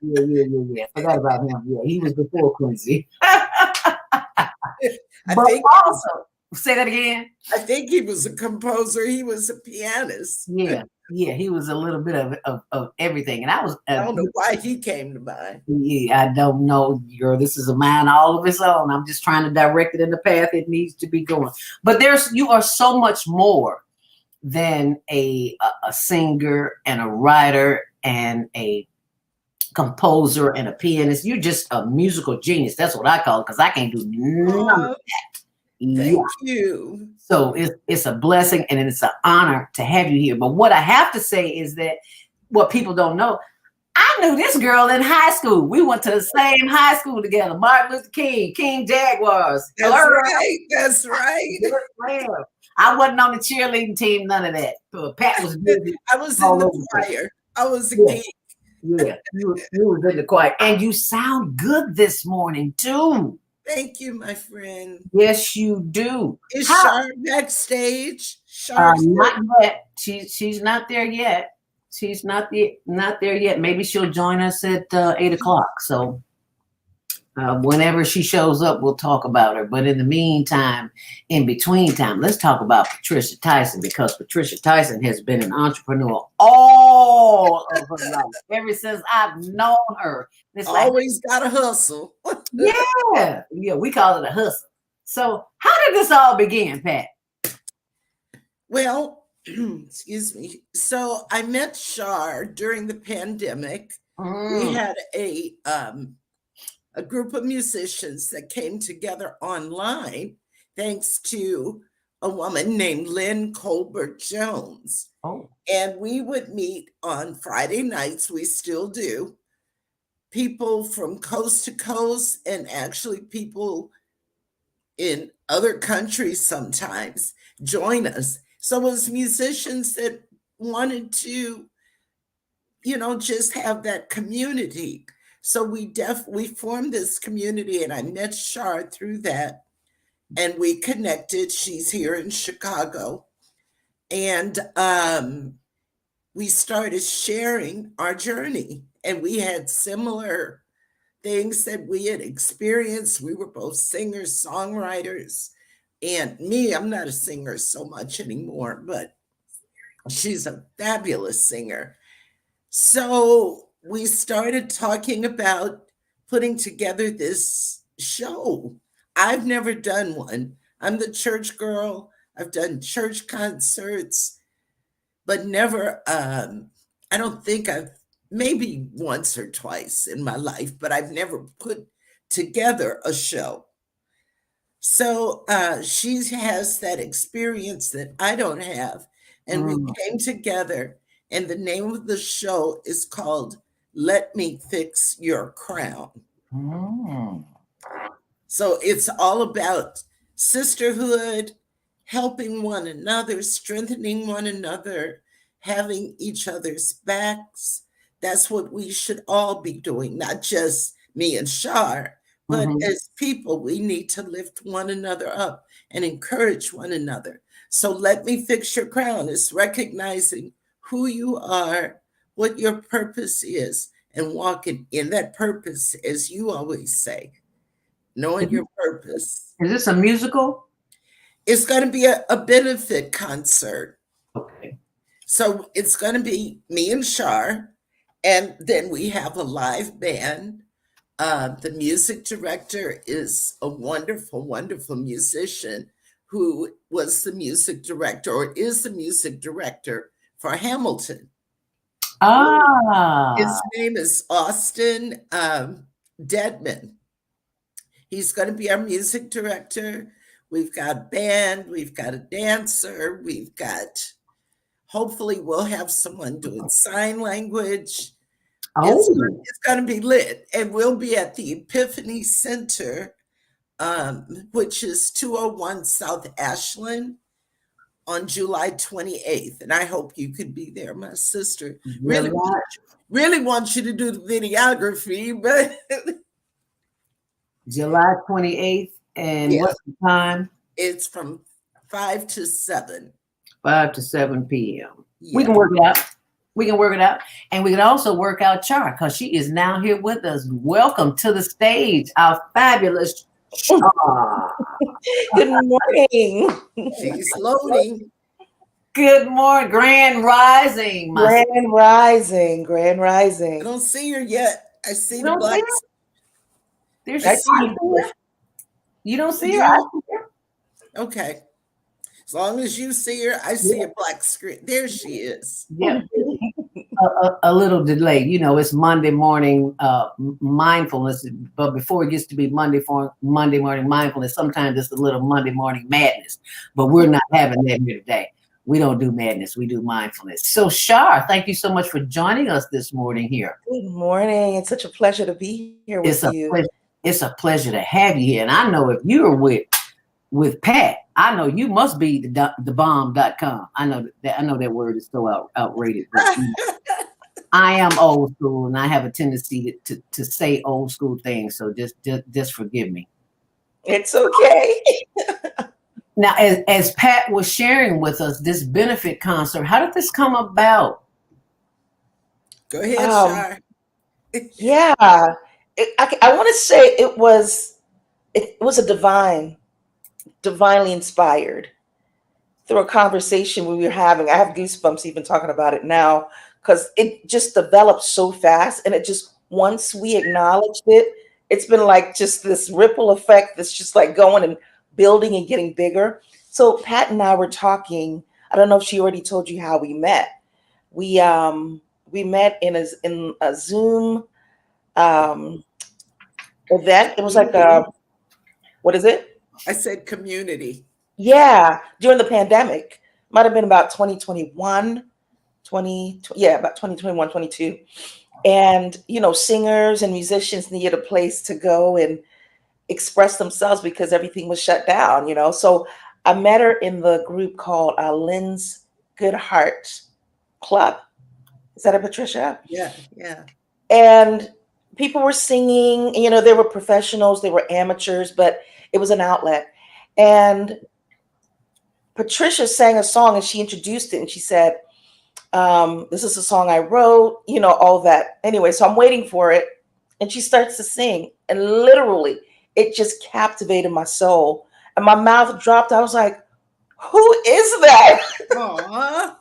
Forgot about him. Yeah, he was before Quincy. Say that again. I think he was a composer. He was a pianist. Yeah, he was a little bit of everything. And I don't know why he came to mind. Yeah, I don't know, girl. This is a mind all of its own. I'm just trying to direct it in the path it needs to be going. But you are so much more than a singer and a writer and a composer and a pianist. You're just a musical genius. That's what I call it, because I can't do none of that. Thank you. So it's a blessing and it's an honor to have you here. But what I have to say is that what people don't know, I knew this girl in high school. We went to the same high school together. Martin Luther King Jaguars. That's right. That's right. I wasn't on the cheerleading team, none of that. Pat was busy. I was in the choir. I was a geek. Yeah, you was in the choir. And you sound good this morning, too. Thank you, my friend. Yes, you do. Is Char backstage? Not yet. She's not there yet. She's not there yet. Maybe she'll join us at 8:00. So whenever she shows up, we'll talk about her. But in the meantime, in between time, let's talk about Patricia Tyson, because Patricia Tyson has been an entrepreneur all of her life, ever since I've known her. It's always got to hustle. Yeah, we call it a hustle. So how did this all begin, Pat? Well, excuse me. So I met Char during the pandemic. We had a group of musicians that came together online thanks to a woman named Lynn Colbert Jones. And we would meet on Friday nights. We still do. People from coast to coast, and actually people in other countries sometimes join us. So it was musicians that wanted to, just have that community. So we formed this community, and I met Char through that, and we connected. She's here in Chicago, and we started sharing our journey, and we had similar things that we had experienced. We were both singers, songwriters, and I'm not a singer so much anymore, but she's a fabulous singer. So we started talking about putting together this show. I've never done one. I'm the church girl. I've done church concerts, but never, I don't think maybe once or twice in my life, but I've never put together a show. So she has that experience that I don't have. And we came together And the name of the show is called Let Me Fix Your Crown. So it's all about sisterhood, helping one another, strengthening one another, having each other's backs. That's what we should all be doing, not just me and Char, but as people, we need to lift one another up and encourage one another. So Let Me Fix Your Crown is recognizing who you are, what your purpose is, and walking in that purpose, as you always say. Knowing your purpose. Is this a musical? It's going to be a benefit concert. Okay. So it's going to be me and Char, and then we have a live band. The music director is a wonderful, wonderful musician who was the music director or is the music director for Hamilton. His name is Austin Dedman. He's going to be our music director. We've got a band, we've got a dancer, hopefully we'll have someone doing sign language. It's going to be lit. And we'll be at the Epiphany Center, which is 201 South Ashland on July 28th. And I hope you could be there, my sister. Really want you to do the videography, but... July 28th, and what's the time? It's from 5 to 7. 5 to 7 p.m. Yeah. We can work it out. And we can also work out Char, because she is now here with us. Welcome to the stage, our fabulous Char. Good morning. She's loading. Good morning. Grand Rising. Grand Rising. I don't see her yet. I see the black. You don't see her? Okay. As long as you see her, I see a black screen. There she is. Yeah. a little delay. It's Monday morning mindfulness, but before it gets to be Monday morning mindfulness, sometimes it's a little Monday morning madness. But we're not having that here today. We don't do madness. We do mindfulness. So, Char, thank you so much for joining us this morning here. Good morning. It's such a pleasure to be here with you. It's a pleasure to have you here. And I know if you're with Pat, I know you must be the bomb.com. I know that word is so outrated. But I am old school, and I have a tendency to say old school things. So just forgive me. It's okay. Now, as Pat was sharing with us this benefit concert, how did this come about? Go ahead, Char. Yeah. I want to say it was a divinely inspired through a conversation we were having. I have goosebumps even talking about it now, because it just developed so fast, and it just, once we acknowledged it, it's been like just this ripple effect that's just like going and building and getting bigger. So Pat and I were talking. I don't know if she already told you how we met. We met in a Zoom event. It was like what is it? I said community. Yeah, during the pandemic. Might have been about 2021, about 2021, 22. And, singers and musicians needed a place to go and express themselves because everything was shut down, So I met her in the group called Lynn's Good Heart Club. Is that it, Patricia? Yeah. And people were singing, they were professionals, they were amateurs, but it was an outlet. And Patricia sang a song, and she introduced it, and she said, this is a song I wrote, all that. Anyway, so I'm waiting for it. And she starts to sing, and literally it just captivated my soul. And my mouth dropped. I was like, who is that? Aww.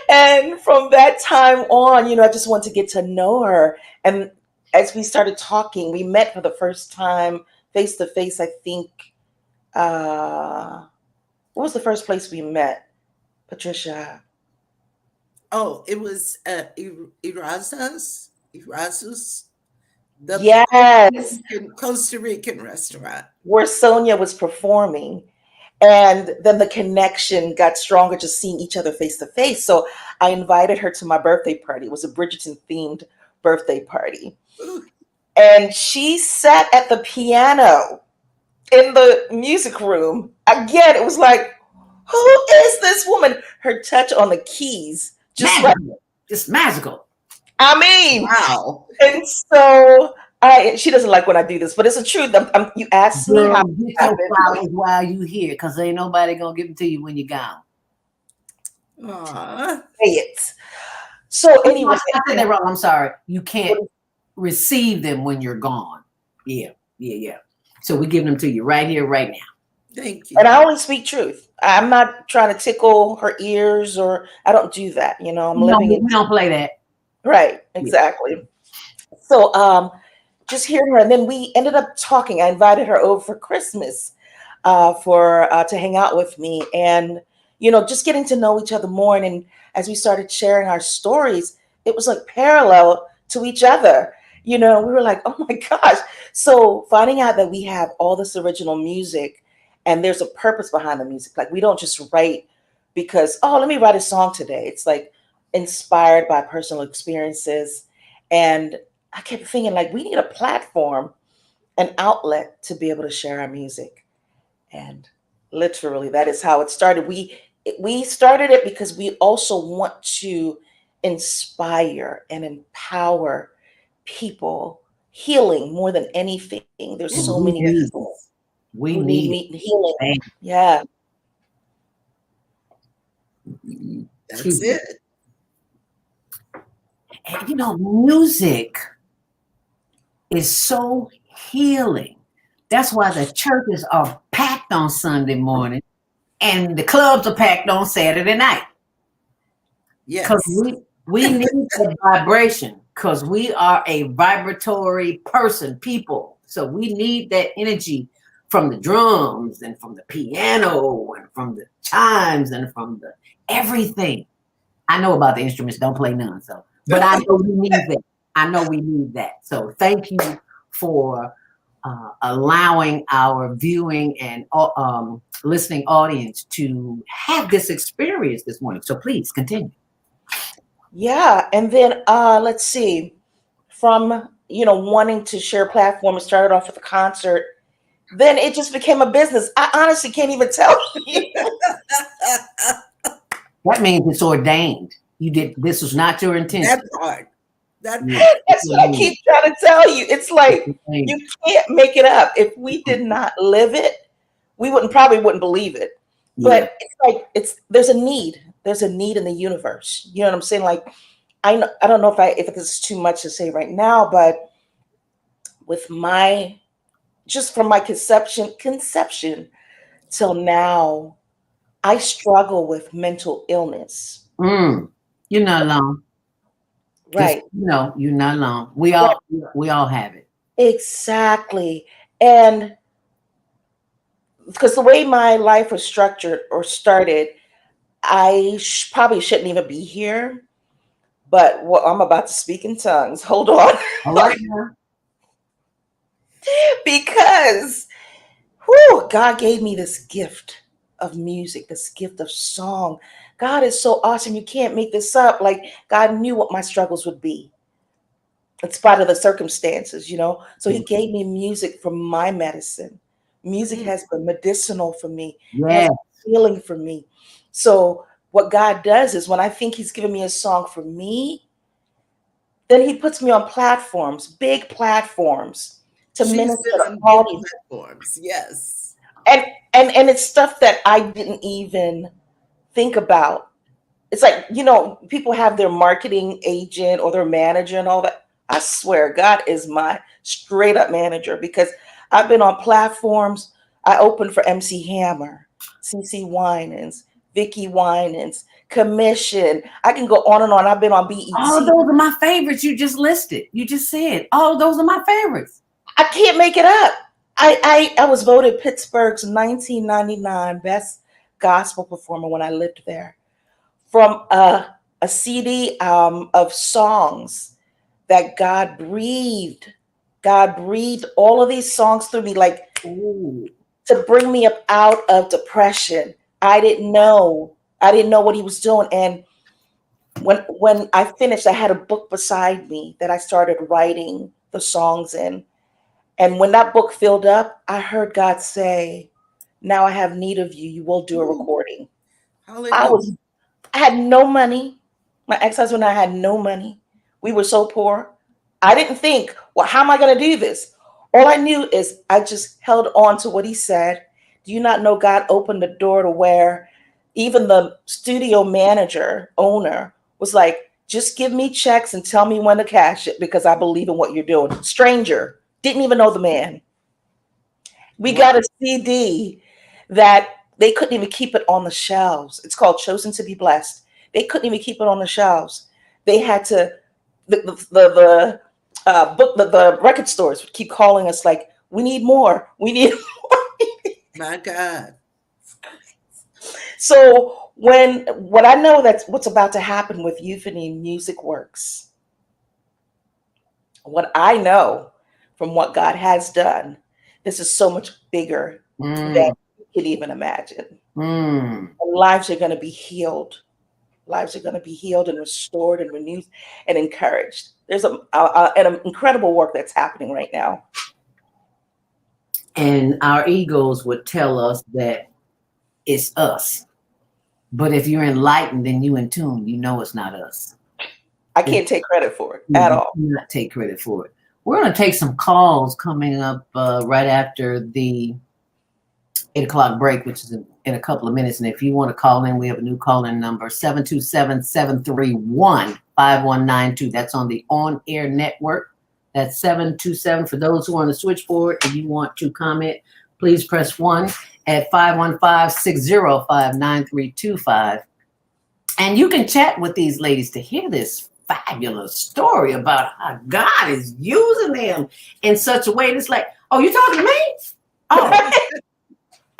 And from that time on, I just wanted to get to know her. And as we started talking, we met for the first time face to face, I think. What was the first place we met, Patricia? Oh, it was at Erasmus. Yes. Costa Rican restaurant. Where Sonia was performing. And then the connection got stronger, just seeing each other face to face. So I invited her to my birthday party. It was a Bridgerton themed birthday party. And she sat at the piano in the music room. Again, it was like, who is this woman? Her touch on the keys, just magical. I mean, wow. And so she doesn't like when I do this, but it's the truth. You asked me how get your flowers while you here, because ain't nobody gonna give them to you when you're gone. Aww. Say it. So anyway, I said that wrong. I'm sorry. You can't receive them when you're gone. Yeah. So we give them to you right here, right now. Thank you. And I only speak truth. I'm not trying to tickle her ears, or I don't do that. I'm living it. We don't play that. Right. Exactly. Yeah. So just hearing her, and then we ended up talking. I invited her over for Christmas to hang out with me, and just getting to know each other more. And as we started sharing our stories, it was like parallel to each other. We were like, oh my gosh. So finding out that we have all this original music and there's a purpose behind the music. Like, we don't just write because, let me write a song today. It's like inspired by personal experiences. And I kept thinking, like, we need a platform, an outlet to be able to share our music. And literally, that is how it started. We started it because we also want to inspire and empower people, healing more than anything. There's so many people we need healing. Yeah. That's it. And music is so healing. That's why the churches are packed on Sunday morning and the clubs are packed on Saturday night. Yes. Because we need that vibration, because we are a vibratory people. So we need that energy from the drums and from the piano and from the chimes and from the everything. I know about the instruments, don't play none. So, but I know we need that. I know we need that. So thank you for allowing our viewing and listening audience to have this experience this morning. So please continue. Yeah. And then let's see, from wanting to share a platform, it started off with a concert. Then it just became a business. I honestly can't even tell you. That means it's ordained. This was not your intention. That part. That's what I keep trying to tell you. It's like you can't make it up. If we did not live it, we probably wouldn't believe it. Yeah. But it's like there's a need. There's a need in the universe. You know what I'm saying? Like, I don't know if this is too much to say right now, but with just from my conception till now, I struggle with mental illness. You're not alone. Right. Just, you're not alone. We all have it. Exactly. And because the way my life was structured or started, I probably shouldn't even be here. But I'm about to speak in tongues. Hold on. All right. Because God gave me this gift of music, this gift of song. God is so awesome. You can't make this up. Like, God knew what my struggles would be in spite of the circumstances, So he gave me music for my medicine. Music has been medicinal for me. Yeah. Healing for me. So what God does is, when I think he's giving me a song for me, then he puts me on platforms, big platforms, to minister to all these platforms. Yes. And it's stuff that I didn't even think about. It's like, people have their marketing agent or their manager and all that. I swear, God is my straight up manager, because I've been on platforms. I opened for MC Hammer, CC Winans, Vicky Winans, Commission. I can go on and on. I've been on BET. All those are my favorites you just listed. You just said all those are my favorites. I can't make it up. I was voted Pittsburgh's 1999 best gospel performer when I lived there, from a CD of songs that God breathed. God breathed all of these songs through me, like, to bring me up out of depression. I didn't know what he was doing. And when I finished, I had a book beside me that I started writing the songs in. And when that book filled up, I heard God say, "Now I have need of you. You will do a recording." Hallelujah. I had no money. My ex-husband and I had no money. We were so poor. I didn't think, well, how am I going to do this? All I knew is I just held on to what he said. Do you not know God opened the door to where even the studio manager, owner, was like, just give me checks and tell me when to cash it because I believe in what you're doing. Stranger, didn't even know the man. We got a CD that they couldn't even keep it on the shelves. It's called Chosen to Be Blessed. They couldn't even keep it on the shelves. They had to, the record stores would keep calling us like, we need more. We need more. My God. So what I know that's what's about to happen with Euphony Music Works, what I know from what God has done, this is so much bigger than you can even imagine. And lives are going to be healed. Lives are going to be healed and restored and renewed and encouraged. There's an incredible work that's happening right now. And our egos would tell us that it's us. But if you're enlightened and you in tune, you know it's not us. I can't take credit for it at all. You not take credit for it. We're going to take some calls coming up right after the 8 o'clock break, which is in a couple of minutes. And if you want to call in, we have a new call-in number, 727-731-5192. That's on the on-air network. That's 727. For those who are on the switchboard and you want to comment, please press 1 at 515-605-9325. And you can chat with these ladies to hear this fabulous story about how God is using them in such a way that's like, oh, you talking to me?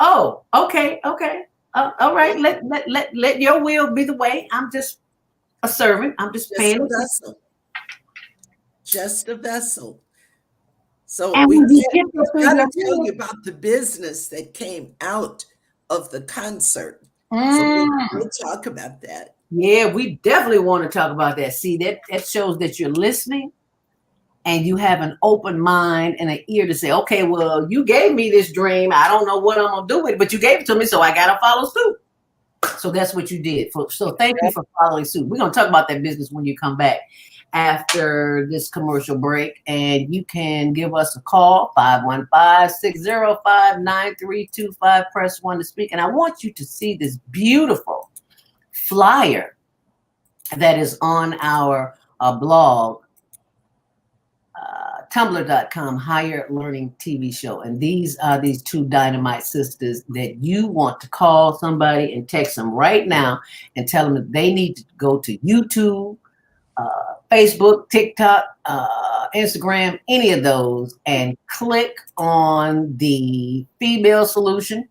Oh, oh, okay. All right. Let your will be the way. I'm just a servant. I'm just paying a vessel. Just a vessel. So and we got to to tell you about the business that came out of the concert. So we'll talk about that. Yeah, we definitely want to talk about that. See, that shows that you're listening and you have an open mind and an ear to say, okay, well, you gave me this dream. I don't know what I'm going to do with it, but you gave it to me, so I got to follow suit. So that's what you did. So thank you for following suit. We're going to talk about that business when you come back after this commercial break. And you can give us a call, 515-605-9325. Press 1 to speak. And I want you to see this beautiful flyer that is on our blog, tumblr.com, HigherLearningTvShow. And these are these two dynamite sisters that you want to call somebody and text them right now and tell them that they need to go to YouTube, Facebook, TikTok, Instagram, any of those, and click on the female solution.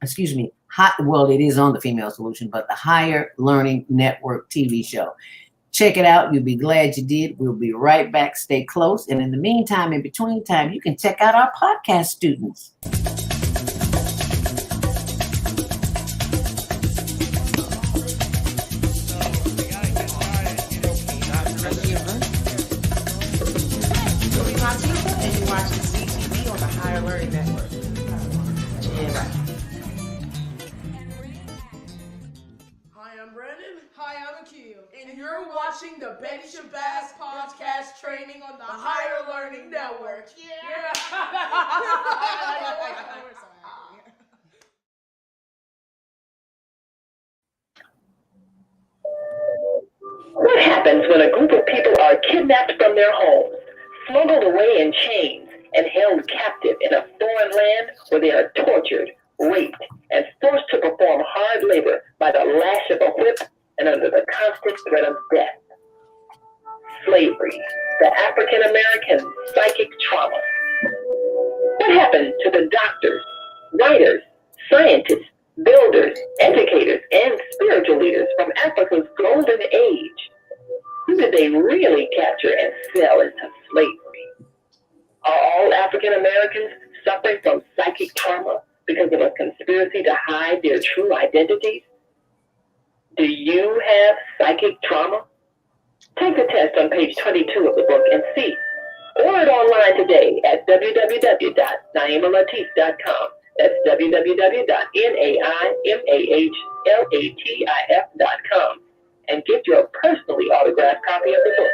Excuse me. Well, it is on the female solution, but the Higher Learning Network TV show. Check it out. You'll be glad you did. We'll be right back. Stay close. And in the meantime, in between time, you can check out our podcast students. And you're watching CTV on the Higher Learning Network. Yeah, right. Hi, I'm Brandon. Hi, I'm Akil. And you're watching the Betty Shabazz podcast training on the Higher Learning Network. Yeah. What happens when a group of people are kidnapped from their homes, smuggled away in chains, and held captive in a foreign land where they are tortured, raped, and forced to perform hard labor by the lash of a whip and under the constant threat of death? Slavery, the African American psychic trauma. What happened to the doctors, writers, scientists, builders, educators, and spiritual leaders from Africa's golden age? Who did they really capture and sell into slavery? Are all African Americans suffering from psychic trauma because of a conspiracy to hide their true identities? Do you have psychic trauma? Take the test on page 22 of the book and see. Order it online today at www.naimalatif.com. That's www.naimalatif.com. And get your personally autographed copy of the book,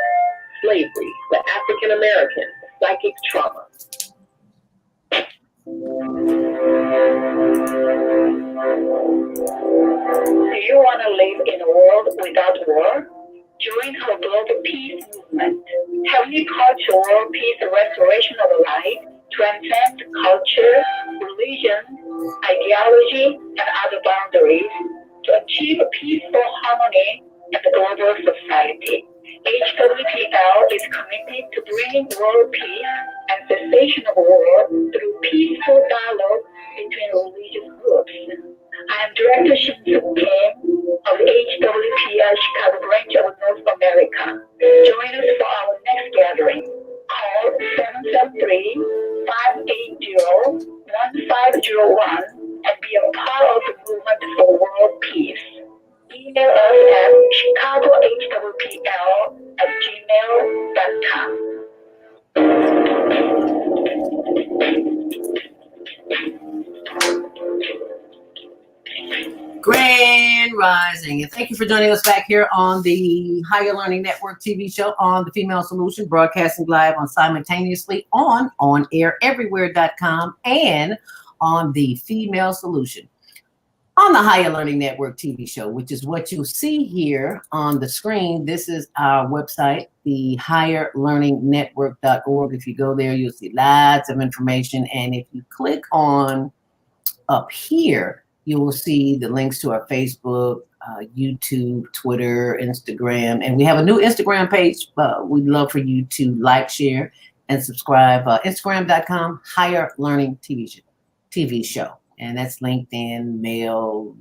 Slavery, the African American Psychic Trauma. Do you want to live in a world without war? Join our global peace movement. Heavenly Culture World Peace and Restoration of Life transcends culture, religion, ideology, and other boundaries to achieve peaceful harmony in the global society. HWPL is committed to bringing world peace and cessation of war through peaceful dialogue between religious groups. I am Director Shin Suk Kim of HWPL Chicago branch of North America. Join us for our next gathering. Call 773-580-1501 and be a part of the movement for world peace. Email us at chicagohwpl@gmail.com. Grand Rising, and thank you for joining us back here on the Higher Learning Network TV show on the Female Solution, broadcasting live on simultaneously on OnAirEverywhere.com and on the Female Solution on the Higher Learning Network TV show, which is what you see here on the screen. This is our website, the HigherLearningNetwork.org. If you go there, you'll see lots of information, and if you click on up here, you will see the links to our Facebook, YouTube, Twitter, Instagram, and we have a new Instagram page. We'd love for you to like, share, and subscribe. Instagram.com, HigherLearningTvShow. And that's LinkedIn, Mail,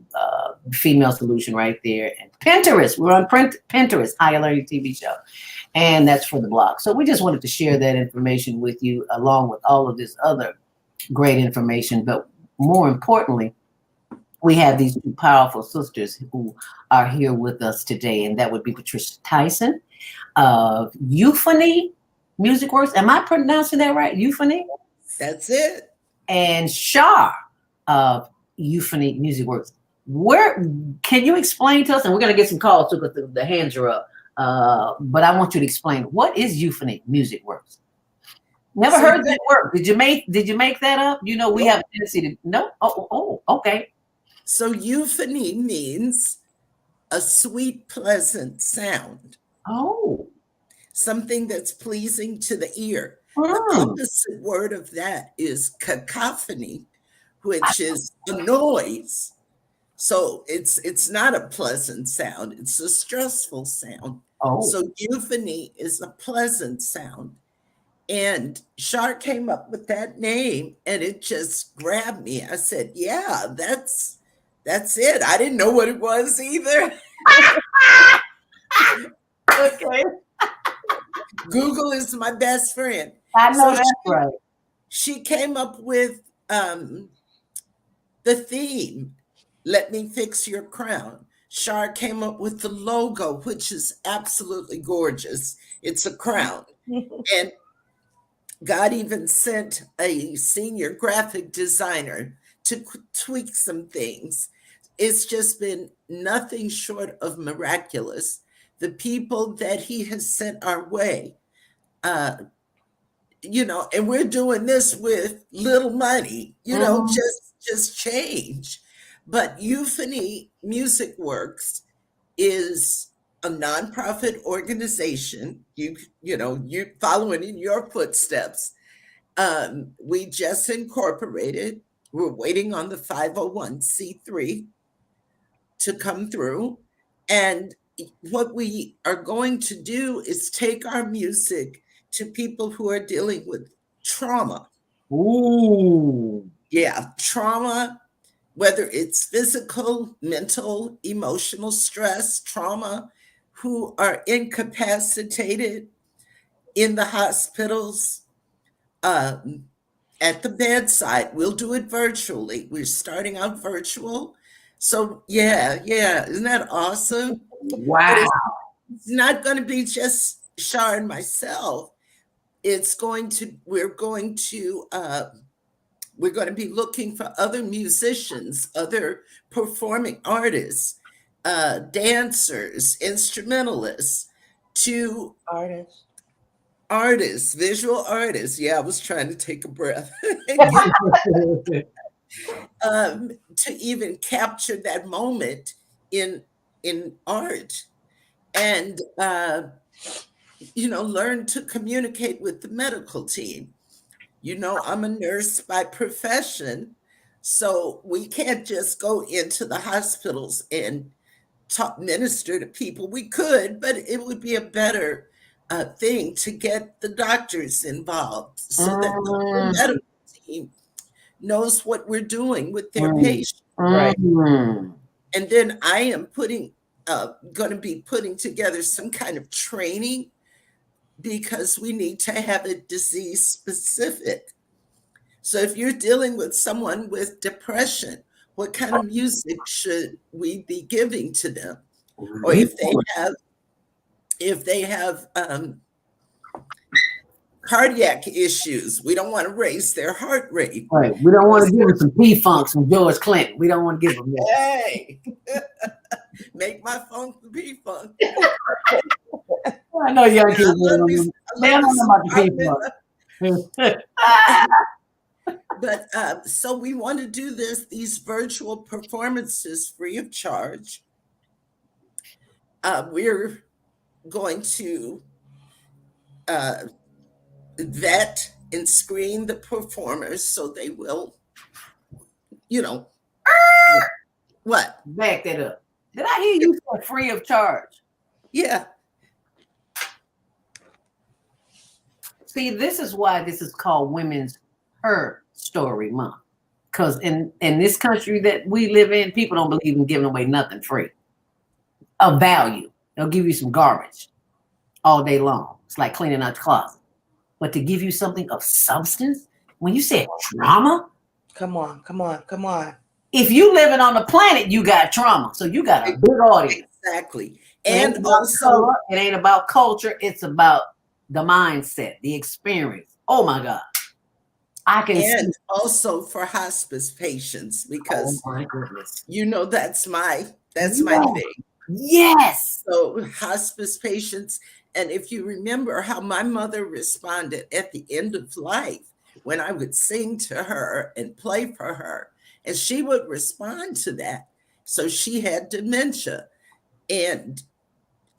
Female Solution right there. And Pinterest, we're on Pinterest, Higher Learning TV Show. And that's for the blog. So we just wanted to share that information with you along with all of this other great information. But more importantly, we have these two powerful sisters who are here with us today, and that would be Patricia Tyson of Euphony Music Works. Am I pronouncing that right? Euphony? That's it. And Char of Euphony Music Works. Where can you explain to us? And we're going to get some calls too because the hands are up. But I want you to explain, what is Euphony Music Works? Never heard that word. Did you make that up? You know, we have a tendency to no. Oh, okay. So euphony means a sweet, pleasant sound. Oh. Something that's pleasing to the ear. The opposite word of that is cacophony, which is a noise. So it's not a pleasant sound. It's a stressful sound. Oh. So euphony is a pleasant sound. And Char came up with that name and it just grabbed me. I said, yeah, that's it. I didn't know what it was either. Okay. Google is my best friend. I know that's right. She came up with the theme, Let Me Fix Your Crown. Char came up with the logo, which is absolutely gorgeous. It's a crown. And God even sent a senior graphic designer to tweak some things. It's just been nothing short of miraculous. The people that he has sent our way, and we're doing this with little money, just change. But Euphony Music Works is a nonprofit organization. You're following in your footsteps. We just incorporated. We're waiting on the 501c3 to come through. And what we are going to do is take our music to people who are dealing with trauma. Ooh. Yeah, trauma, whether it's physical, mental, emotional stress, trauma, who are incapacitated in the hospitals, at the bedside. We'll do it virtually. We're starting out virtual. So yeah, isn't that awesome? Wow. It's not going to be just Char and myself. We're going to be looking for other musicians, other performing artists, dancers, instrumentalists, to artists, visual artists. Yeah, I was trying to take a breath. To even capture that moment in art, and learn to communicate with the medical team. I'm a nurse by profession, so we can't just go into the hospitals and minister to people. We could, but it would be a better thing to get the doctors involved so that the medical team knows what we're doing with their patients. Right. And then I am going to be putting together some kind of training, because we need to have it disease specific. So if you're dealing with someone with depression, what kind of music should we be giving to them? Or if they have cardiac issues, we don't want to raise their heart rate. Right. We don't want to give them some P-Funks from George Clinton. We don't want to give them that. Hey, make my funk the P-Funk. I know young kids don't know about the P-Funk. But so we want to do these virtual performances free of charge. We're going to vet and screen the performers so they will, what? Back that up. Did I hear you say free of charge? Yeah. See, this is why this is called Women's HERstory Month. Because in this country that we live in, people don't believe in giving away nothing free of value. They'll give you some garbage all day long. It's like cleaning out the closet. But to give you something of substance, when you say trauma, come on. If you living on the planet, you got trauma. So you got a big audience. Exactly. And also, it ain't about culture. It's about the mindset, the experience. Oh my God. And also for hospice patients, because oh my goodness. That's my thing. Yes. So hospice patients, and if you remember how my mother responded at the end of life when I would sing to her and play for her, and she would respond to that. So she had dementia, and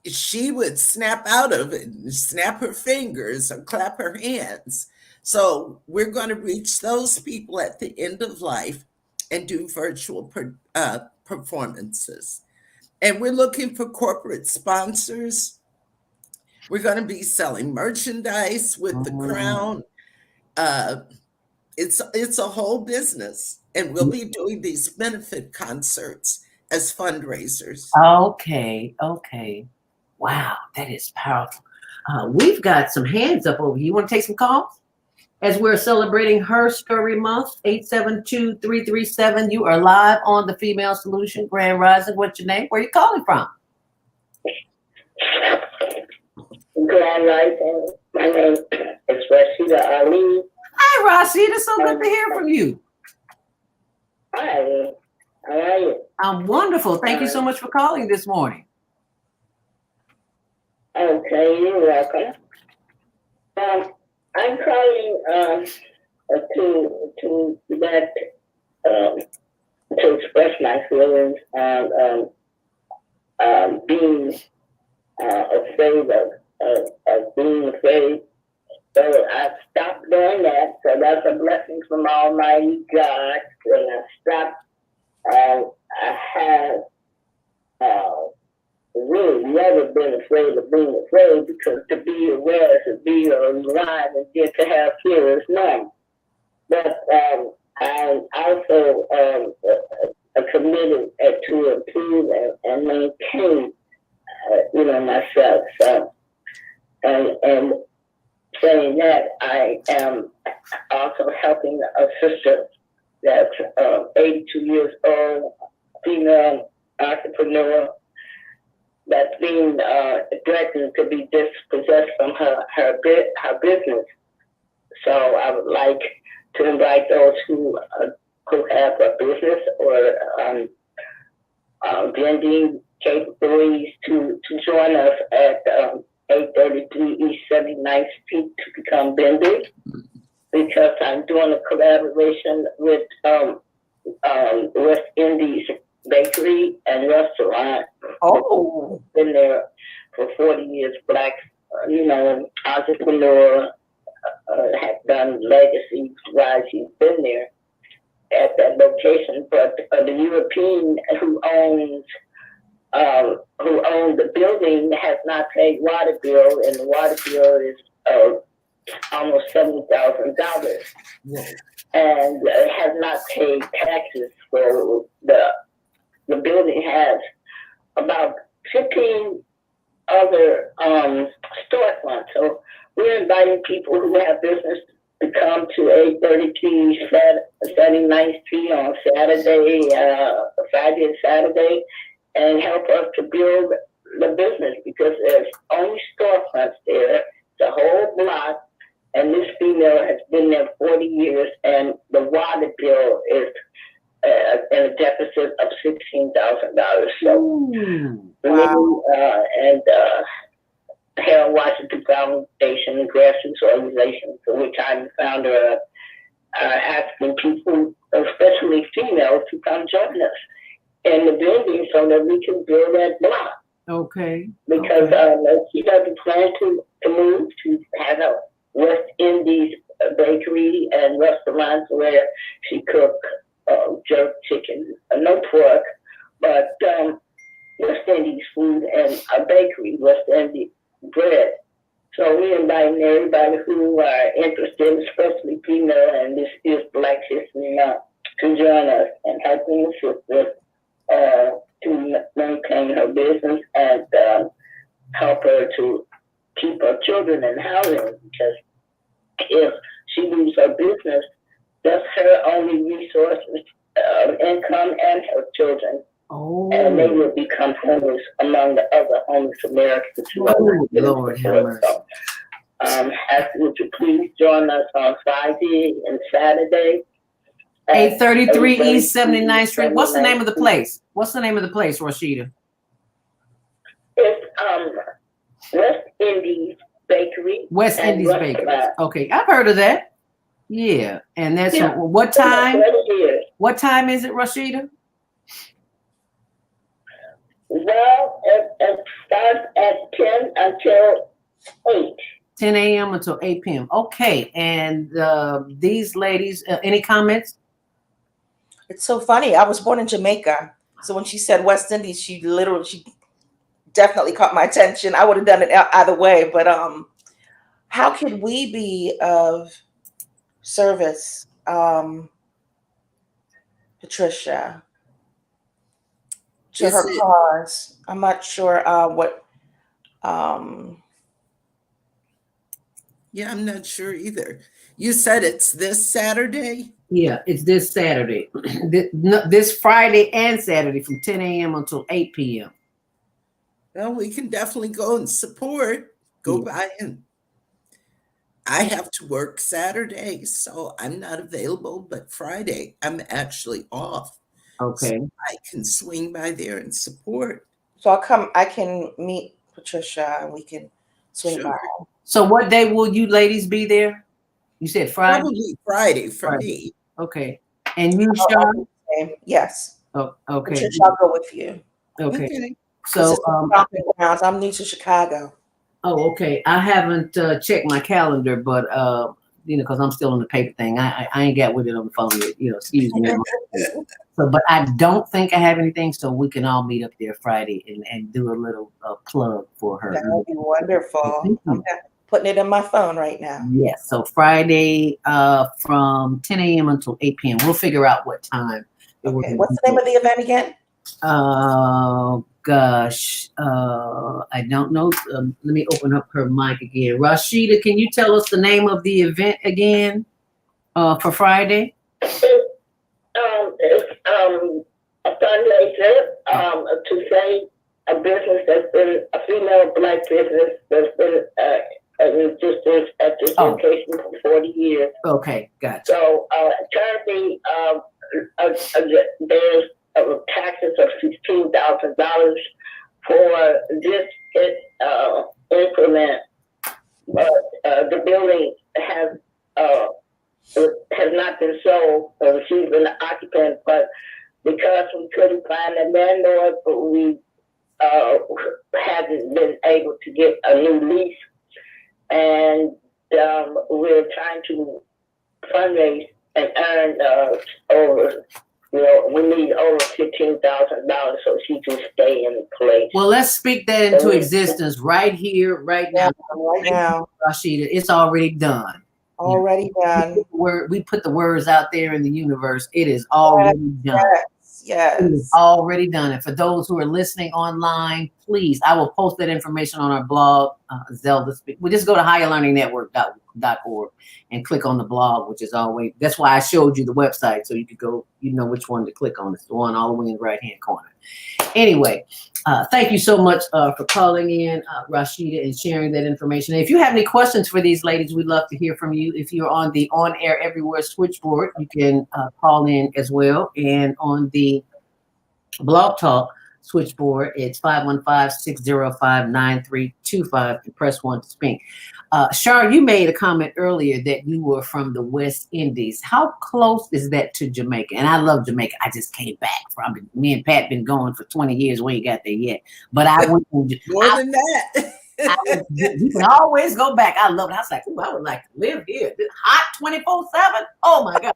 she would snap out of it and snap her fingers or clap her hands. So we're going to reach those people at the end of life and do virtual performances. And we're looking for corporate sponsors. We're going to be selling merchandise with the crown. It's a whole business. And we'll be doing these benefit concerts as fundraisers. Okay. Wow, that is powerful. We've got some hands up over here. You want to take some calls? As we're celebrating HERstory Month, 872-337. You are live on the Female Solution, Grand Rising. What's your name? Where are you calling from? Grand Rising. My name is Rashida Ali. Hi, Rashida. So good to hear from you. Hi. How are you? I'm wonderful. Thank you so much for calling this morning. Okay, you're welcome. I'm calling to express my feelings on being afraid of being afraid. So I stopped doing that. So that's a blessing from Almighty God. When I stopped, I have really never been afraid of being afraid, because to be aware is to be alive, and then to have fear is normal. But I'm also committed to improve and maintain, myself. So, and saying that, I am also helping a sister that's 82 years old female entrepreneur that's being threatened to be dispossessed from her business. So I would like to invite those who have a business or vending capabilities to join us at 833 East 79th Street to become vendors, because I'm doing a collaboration with West Indies Bakery and Restaurant. Oh, Been there for 40 years. Black, entrepreneur, have done legacy wise. He's been there at that location, but the European who owns the building has not paid water bill, and the water bill is almost $70,000, and has not paid taxes. So the building has about 15 other storefronts. So we're inviting people who have business to come to 833 79th Street on Saturday, Friday and Saturday, and help us to build the business, because there's only storefronts there. It's a whole block, and this female has been there 40 years, and the water bill is in a deficit of $16,000. So, wow. And Harold Washington Foundation, grassroots organization for which I'm the founder, are asking people, especially females, to come join us in the building so that we can build that block. Okay. Because she doesn't plan to move, to have a West Indies bakery and restaurants where she cook jerk chicken, no pork, but West Indies food, and a bakery, West Indies bread. So we're inviting everybody who are interested, especially female, and this is Black History Month, to join us and helping assist us to maintain her business and help her to keep her children in housing, because if she loses her business, that's her only resource of income and her children. Oh. And they will become homeless among the other homeless Americans. Lord have mercy. So, ask you to please join us on Friday and Saturday. 833 East 79th Street. What's the name of the place? What's the name of the place, Rashida? It's West Indies Bakery. West Indies Bakery. Okay, I've heard of that. Yeah, and that's what time? What time is it, Rashida? Well, it starts at 10 until 8. 10 a.m. until 8 p.m. Okay, and these ladies, any comments? It's so funny. I was born in Jamaica, so when she said West Indies, she definitely caught my attention. I would have done it either way, but how could we be of service, Patricia, to her cause? I'm not sure what. Yeah, I'm not sure either. You said it's this Saturday? Yeah, it's this Saturday. This Friday and Saturday from 10 a.m. until 8 p.m. Well, we can definitely go and support. Go by and I have to work Saturday, so I'm not available, but Friday I'm actually off. Okay. So I can swing by there and support. So I can meet Patricia and we can swing by. So what day will you ladies be there? You said Friday? Probably Friday for me. Okay. And you, Sean? Yes. Oh, okay. Patricia, I'll go with you. Okay. So I'm new to Chicago. Oh, okay. I haven't checked my calendar, but because I'm still on the paper thing. I ain't got with it on the phone yet. Excuse me. So, but I don't think I have anything, so we can all meet up there Friday and do a little plug for her. That would be wonderful. I'm putting it in my phone right now. Yes. So Friday from 10 a.m. until 8 p.m. We'll figure out what time. Okay. What's the name of the event again? Gosh, I don't know. Let me open up her mic again. Rashida, can you tell us the name of the event again for Friday? It's a fundraiser to save a business that's been a female Black business that's been in existence at this location for 40 years. Okay, gotcha. So currently, there's taxes of $16,000 for this increment, but the building has not been sold. She's been an occupant, but because we couldn't find a landlord, we hadn't been able to get a new lease, and we're trying to fundraise and earn over. We need over $15,000 so she can stay in place. Well, let's speak that into existence right here, right now. Right now, Rashida, it's already done. Already done. We put the words out there in the universe. It is already done. Yes. It is already done. And for those who are listening online, please, I will post that information on our blog, Zelda Speak. We just go to HigherLearningNetwork.org and click on the blog, which is always, that's why I showed you the website so you could go, you know which one to click on. It's the one all the way in the right-hand corner. Anyway, thank you so much for calling in, Rashida, and sharing that information. And if you have any questions for these ladies, we'd love to hear from you. If you're on the On Air Everywhere switchboard, you can call in as well. And on the Blog Talk switchboard, it's 515-605-9325 and press 1 to speak. Char, you made a comment earlier that you were from the West Indies. How close is that to Jamaica? And I love Jamaica. I just came back from it. Me and Pat been going for 20 years. We ain't got there yet. But I went more than that. You can always go back. I love it. I was like, ooh, I would like to live here. This hot 24/7. Oh my God.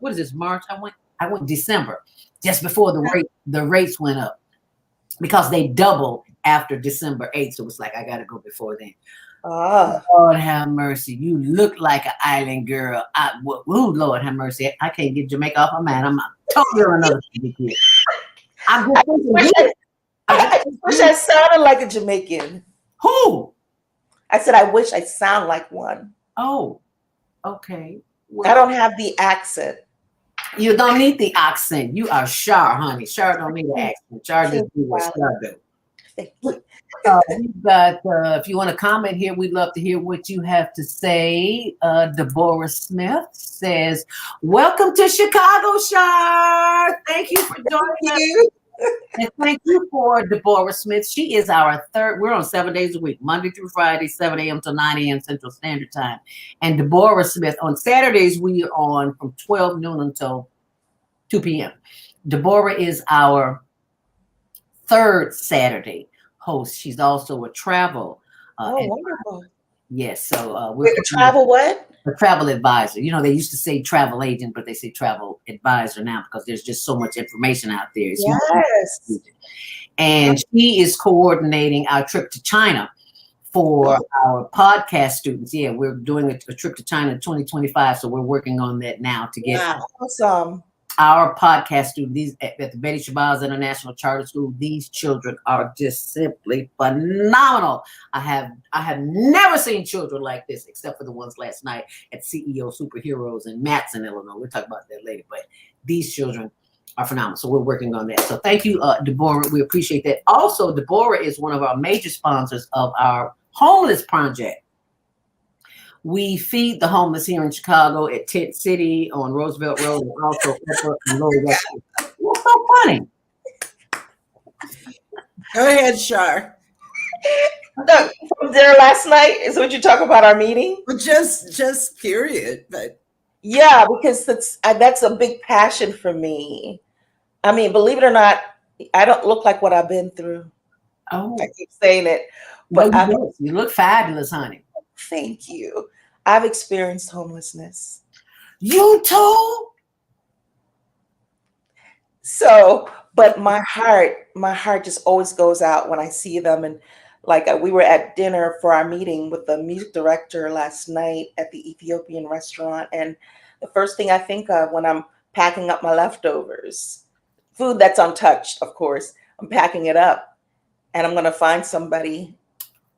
What is this? March? I went December, just before the rates went up, because they doubled after December 8th. So it's like, I got to go before then. Oh, Lord have mercy. You look like an island girl. Lord have mercy. I can't get Jamaica off my mind. I'm totally on another kid. I wish I sounded like a Jamaican. Who? I said, I wish I sound like one. Oh, okay. Well, I don't have the accent. You don't need the accent. You are Char, honey. Char don't need the accent. Char just do what Char do. If you want to comment here, we'd love to hear what you have to say. Deborah Smith says, welcome to Chicago, Char. Thank you for joining us. And thank you for Deborah Smith. She is our third. We're on 7 days a week, Monday through Friday, 7 a.m. to 9 a.m. Central Standard Time. And Deborah Smith, on Saturdays, we are on from 12 noon until 2 p.m. Deborah is our third Saturday host. She's also a travel. Wonderful. Yes. So we're a travel what? A travel advisor. You know, they used to say travel agent, but they say travel advisor now because there's just so much information out there. Yes. And she is coordinating our trip to China for our podcast students. Yeah, we're doing a trip to China in 2025. So we're working on that now to get awesome. Our podcast students, these at the Betty Shabazz International Charter School, these children are just simply phenomenal. I have never seen children like this, except for the ones last night at CEO Superheroes in Matson, Illinois. We'll talk about that later, but these children are phenomenal. So we're working on that. So thank you, Deborah. We appreciate that. Also, Deborah is one of our major sponsors of our homeless project. We feed the homeless here in Chicago at Tent City on Roosevelt Road and also Upper and Lower West. What's so funny? Go ahead, Char. From there last night is what you talk about our meeting? Well, just period. But yeah, because that's a big passion for me. I mean, believe it or not, I don't look like what I've been through. Oh, I keep saying it, but you look fabulous, honey. Thank you. I've experienced homelessness. You too? So, but my heart just always goes out when I see them. And like we were at dinner for our meeting with the music director last night at the Ethiopian restaurant. And the first thing I think of when I'm packing up my leftovers, food that's untouched, of course, I'm packing it up and I'm going to find somebody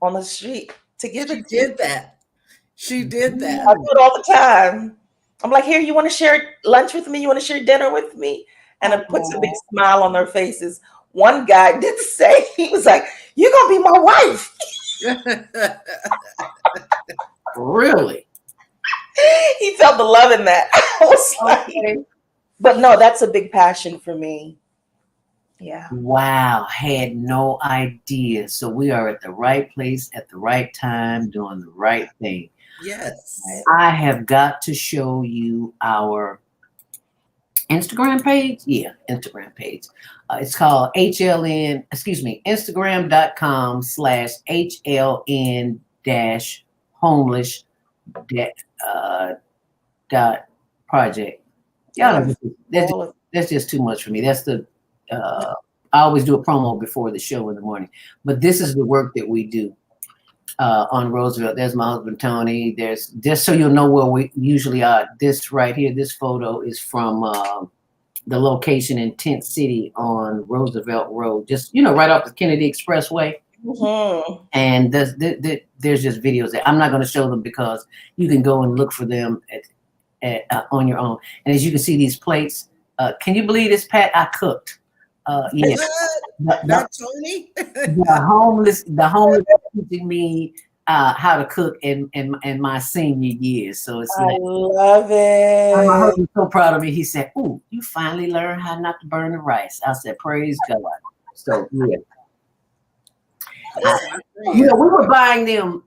on the street to give it to. She did that. I do it all the time. I'm like, here, you want to share lunch with me? You want to share dinner with me? and it puts a big smile on their faces. One guy did say, he was like, "You're gonna be my wife." Really? He felt the love in that. I was like, but no, that's a big passion for me. Yeah. Wow, had no idea. So we are at the right place at the right time, doing the right thing. Yes. I have got to show you our Instagram page. Yeah, Instagram page. It's called Instagram.com/HLN-homeless dot project. Yeah, that's just too much for me. That's the I always do a promo before the show in the morning, but this is the work that we do on Roosevelt. There's my husband Tony. There's just so you'll know where we usually are. This right here, this photo is from the location in Tent City on Roosevelt Road, just right off the Kennedy Expressway. Mm-hmm. And there's just videos that I'm not going to show them because you can go and look for them on your own. And as you can see, these plates. Can you believe this, Pat? I cooked. Yeah. Not Tony. The homeless teaching me how to cook in my senior years. So it's I love it. My husband's so proud of me. He said, "Ooh, you finally learned how not to burn the rice." I said, "Praise God." So yeah. We were buying them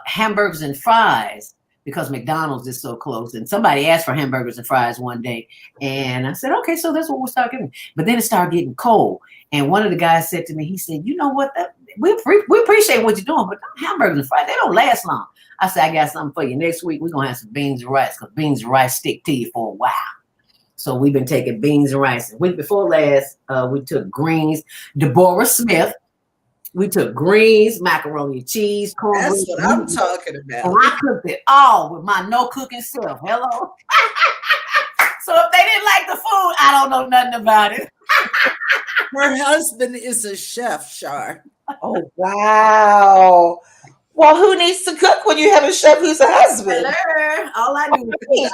hamburgers and fries because McDonald's is so close. And somebody asked for hamburgers and fries one day. And I said, okay, so that's what we'll start getting. But then it started getting cold. And one of the guys said to me, he said, "You know what? We appreciate what you're doing, but hamburgers and fries, they don't last long." I said, "I got something for you. Next week, we're going to have some beans and rice because beans and rice stick to you for a while." So we've been taking beans and rice. The week before last, we took greens. Deborah Smith. We took greens, macaroni and cheese, cornbread. That's what I'm talking about. And I cooked it all with my no cooking self. Hello. So if they didn't like the food, I don't know nothing about it. Her husband is a chef, Char. Oh, wow. Well, who needs to cook when you have a chef who's a husband? All I do is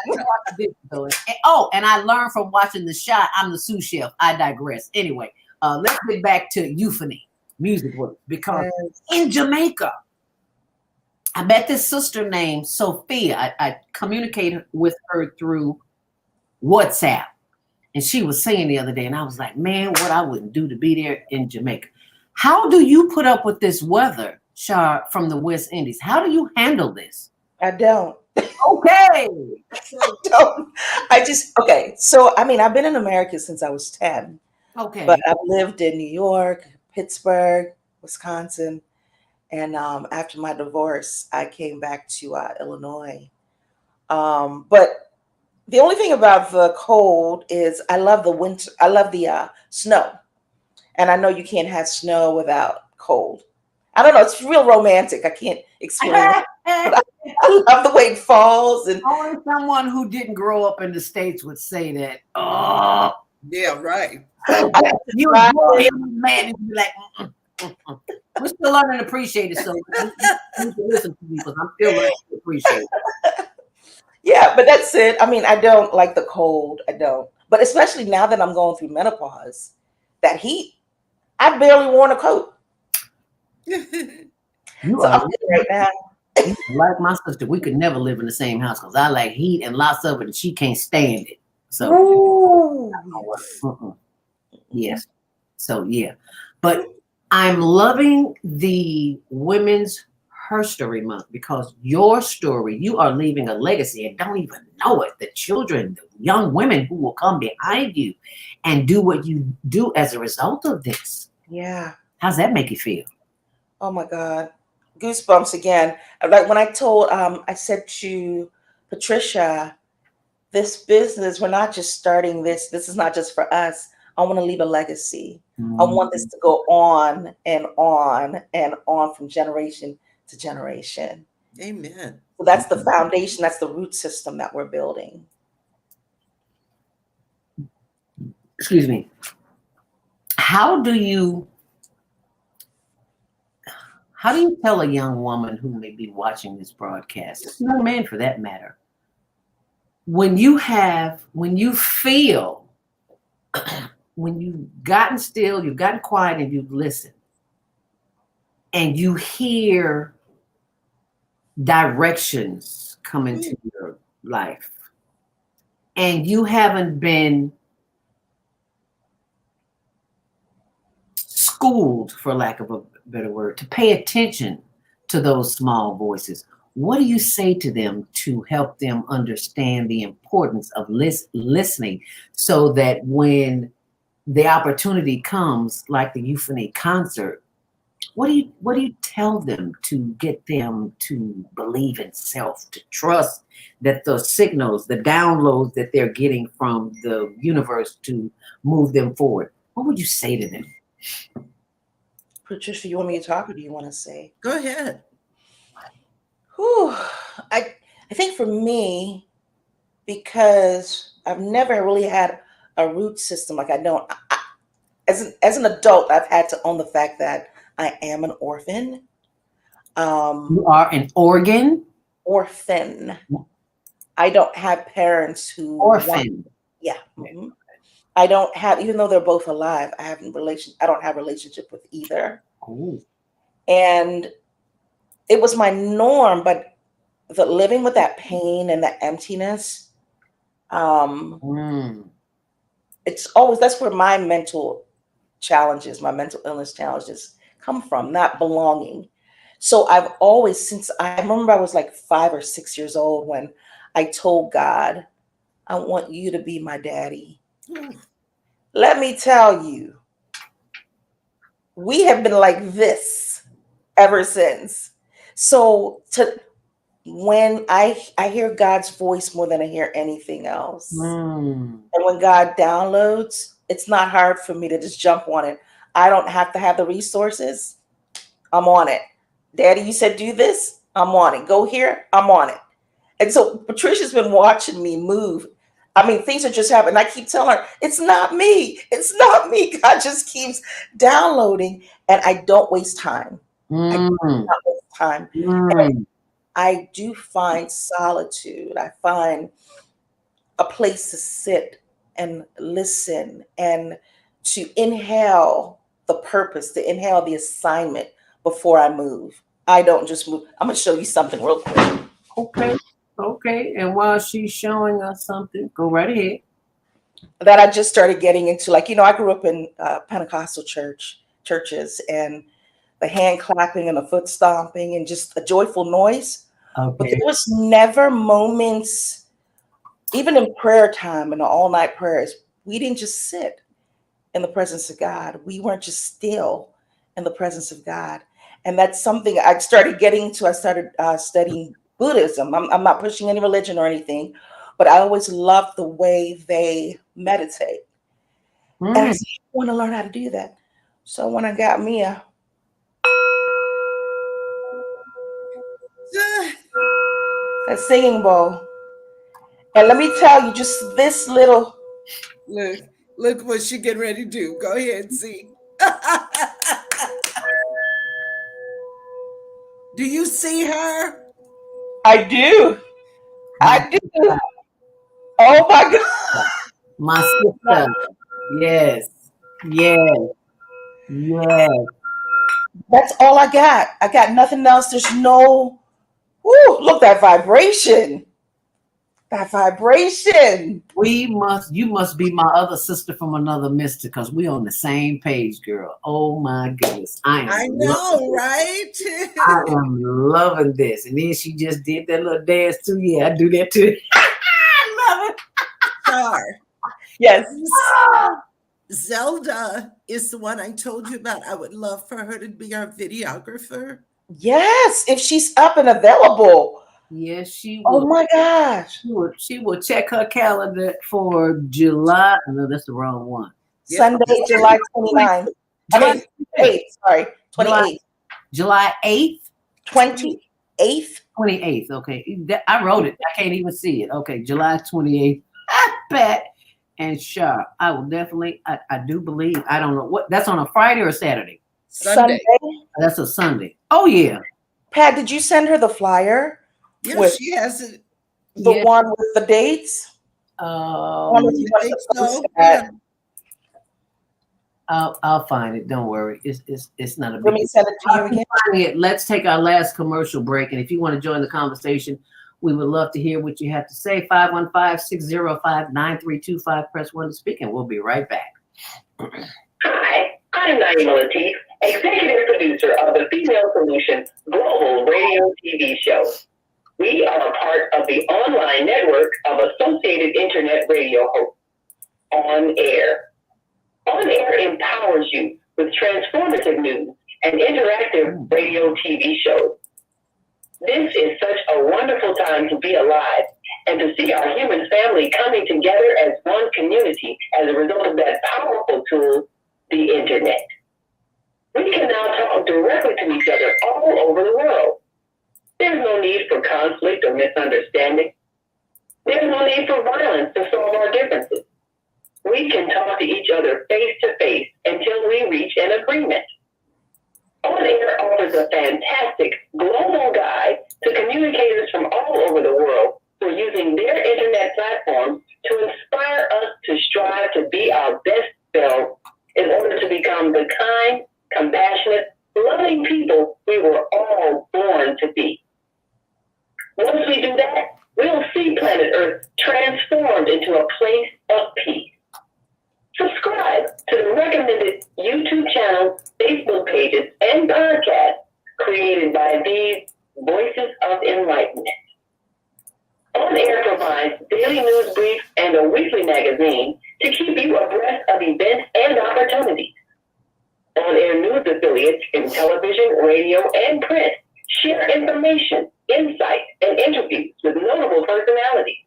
and I learned from watching The Shot. I'm the sous chef. I digress. Anyway, let's get back to euphony. Music work, because in Jamaica, I met this sister named Sophia. I communicated with her through WhatsApp, and she was singing the other day, and I was like, man, what I wouldn't do to be there in Jamaica. How do you put up with this weather, Char, from the West Indies? How do you handle this? I don't. Okay. I don't. Okay. So, I mean, I've been in America since I was 10. Okay. But I've lived in New York, Pittsburgh, Wisconsin, and after my divorce, I came back to Illinois. But the only thing about the cold is I love the winter. I love the snow, and I know you can't have snow without cold. I don't know. It's real romantic. I can't explain it. But I love the way it falls. And only someone who didn't grow up in the States would say that. Oh, yeah, right. You a man and be like, we're still learning to appreciate it. So you need to listen to me because I'm still learning to appreciate it. Yeah, but that's it. I mean, I don't like the cold. I don't. But especially now that I'm going through menopause, that heat, I barely worn a coat. You so are I'm good right now. like my sister. We could never live in the same house because I like heat and lots of it, and she can't stand it. So, yes. So, yeah. But I'm loving the Women's HERstory Month because your story, you are leaving a legacy and don't even know it. The children, the young women who will come behind you and do what you do as a result of this. Yeah. How's that make you feel? Oh, my God. Goosebumps again. Like when I told, I said to Patricia, this business, we're not just starting this. This is not just for us. I want to leave a legacy. I want this to go on and on and on from generation to generation. Amen. So that's the foundation. That's the root system that we're building. Excuse me. How do you tell a young woman who may be watching this broadcast, no man for that matter, when you feel when you've gotten still, you've gotten quiet, and you've listened, and you hear directions come into your life, and you haven't been schooled, for lack of a better word, to pay attention to those small voices, what do you say to them to help them understand the importance of listening, so that when the opportunity comes, like the euphony concert, what do you tell them to get them to believe in self, to trust that the signals, the downloads that they're getting from the universe to move them forward? What would you say to them? Patricia, you want me to talk, or do you want to say? Go ahead. Whew. I think for me, because I've never really had a root system, like as an adult, I've had to own the fact that I am an orphan. You are an orphan? I don't have parents who Orphan. Yeah. Mm-hmm. I don't have, even though they're both alive, I don't have a relationship with either. Ooh. And it was my norm, but the living with that pain and that emptiness, it's always, that's where my mental challenges, my mental illness challenges come from, not belonging. So I've always, since I remember I was like 5 or 6 years old when I told God, I want you to be my daddy. Let me tell you, we have been like this ever since. So when I hear God's voice more than I hear anything else. And when God downloads, it's not hard for me to just jump on it. I don't have to have the resources. I'm on it. Daddy, you said do this. I'm on it. Go here. I'm on it. And so Patricia's been watching me move. I mean, things are just happening. I keep telling her, it's not me. It's not me. God just keeps downloading, and I don't waste time. I do not waste time. And I do find solitude. I find a place to sit and listen and to inhale the purpose, to inhale the assignment before I move. I don't just move. I'm going to show you something real quick. Okay. And while she's showing us something, go right ahead. That I just started getting into. Like, I grew up in Pentecostal churches, and the hand clapping and the foot stomping and just a joyful noise. Okay. But there was never moments, even in prayer time and the all-night prayers, we didn't just sit in the presence of God. We weren't just still in the presence of God. And that's something I started getting into. I started studying Buddhism. I'm not pushing any religion or anything, but I always loved the way they meditate. And I said, I want to learn how to do that. So when I got me a singing bowl, and let me tell you, just this little. Look what she getting ready to do. Go ahead and see. Do you see her? I do. I do. Oh my God. My sister. Yes. That's all I got. I got nothing else. There's no, look, that vibration. That vibration. You must be my other sister from another mister, because we on the same page, girl. Oh my goodness. I know, right? I am loving this. And then she just did that little dance too. Yeah, I do that too. I love it. Char. Yes. Zelda is the one I told you about. I would love for her to be our videographer. Yes, if she's up and available. Yes, she will. Oh my gosh. She will check her calendar for July. No, that's the wrong one. Sunday, July 29th. I mean, 8th. Sorry, 28th. July 8th? 28th. 28th. Okay. I wrote it. I can't even see it. Okay. July 28th. Pat and Char. I will definitely, I do believe, I don't know what, that's on a Friday or Saturday? Sunday. That's a Sunday. Oh, yeah. Pat, did you send her the flyer? Yeah, she has it. The one with the dates? Yeah. I'll find it. Don't worry. It's not a Let big me deal. send it to you again. Finding it. Let's take our last commercial break. And if you want to join the conversation, we would love to hear what you have to say. 515-605-9325. Press 1 to speak, and we'll be right back. Hi, I'm Naima Latif, executive producer of the Female Solution Global Radio TV show. We are a part of the online network of associated internet radio hosts. On Air. On Air empowers you with transformative news and interactive radio TV shows. This is such a wonderful time to be alive and to see our human family coming together as one community as a result of that powerful tool, the internet. We can now talk directly to each other all over the world. There's no need for conflict or misunderstanding. There's no need for violence to solve our differences. We can talk to each other face to face until we reach an agreement. On Air offers a fantastic global guide to communicators from all over the world who are using their internet platforms to inspire us to strive to be our best selves in order to become the kind, compassionate, loving people we were all born to be. Once we do that, we'll see planet Earth transformed into a place of peace. Subscribe to the recommended YouTube channel, Facebook pages, and podcasts created by these Voices of Enlightenment. On Air provides daily news briefs and a weekly magazine to keep you abreast of events and opportunities. On Air news affiliates in television, radio, and print share information, insight, and interviews with notable personalities.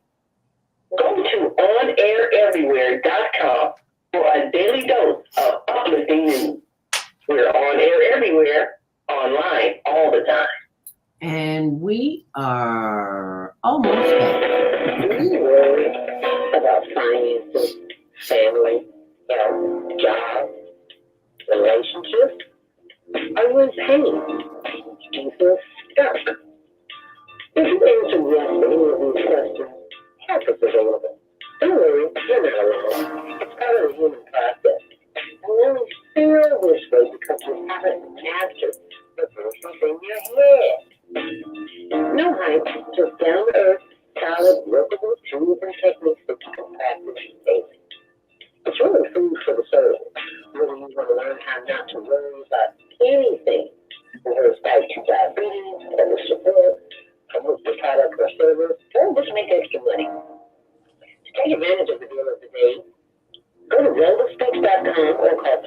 Go to OnAirEverywhere.com for a daily dose of uplifting news. We're on air everywhere, online all the time. And we are almost back. Do you worry about finances, family, health, jobs, relationships? Are you in pain? Do you feel stuck? If you answer yes to any of these questions, help is available. Don't worry, you're not alone. It's part of the human process. And you only feel this way because you haven't mastered the voices in your head. No hype, just down to earth, solid, workable tools and techniques that you can practice daily. It's really food for the soul. Whether you want to learn how not to worry about anything, whether it's type 2 diabetes, cholesterol, promote the product or service, or just make extra money. To take advantage of the deal of the day, go to zeldaspeaks.com or call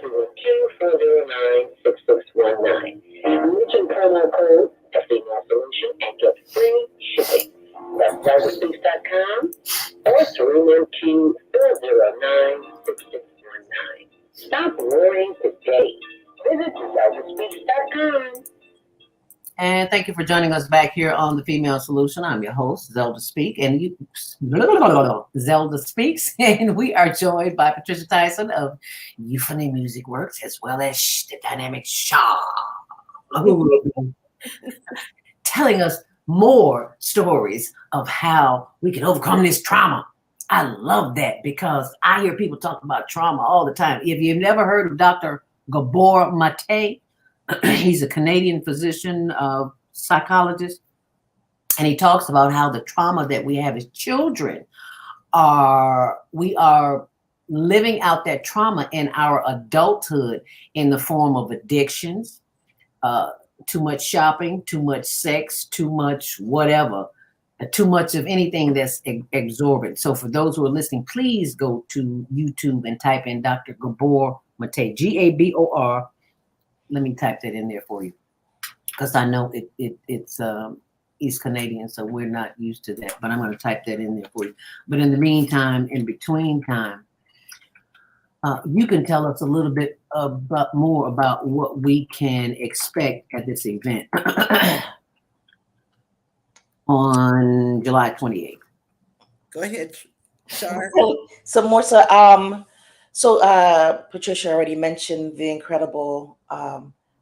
312-409-6619. Mention promo code The Female Solution and get free shipping. That's zeldaspeaks.com or 312-409-6619. Stop worrying today. Visit zeldaspeaks.com. And thank you for joining us back here on The Female Solution. I'm your host, Zelda Speak, and Zelda Speaks, and we are joined by Patricia Tyson of Euphony Music Works, as well as the dynamic Char, who will be telling us more stories of how we can overcome this trauma. I love that because I hear people talk about trauma all the time. If you've never heard of Dr. Gabor Mate, he's a Canadian physician, psychologist, and he talks about how the trauma that we have as children we are living out that trauma in our adulthood in the form of addictions, too much shopping, too much sex, too much whatever, too much of anything that's exorbitant. So for those who are listening, please go to YouTube and type in Dr. Gabor Mate, Gabor. Let me type that in there for you, because I know it's East Canadian, so we're not used to that. But I'm going to type that in there for you. But in the meantime, in between time, you can tell us a little bit more about what we can expect at this event on July 28th. Go ahead, Char. So Patricia already mentioned the incredible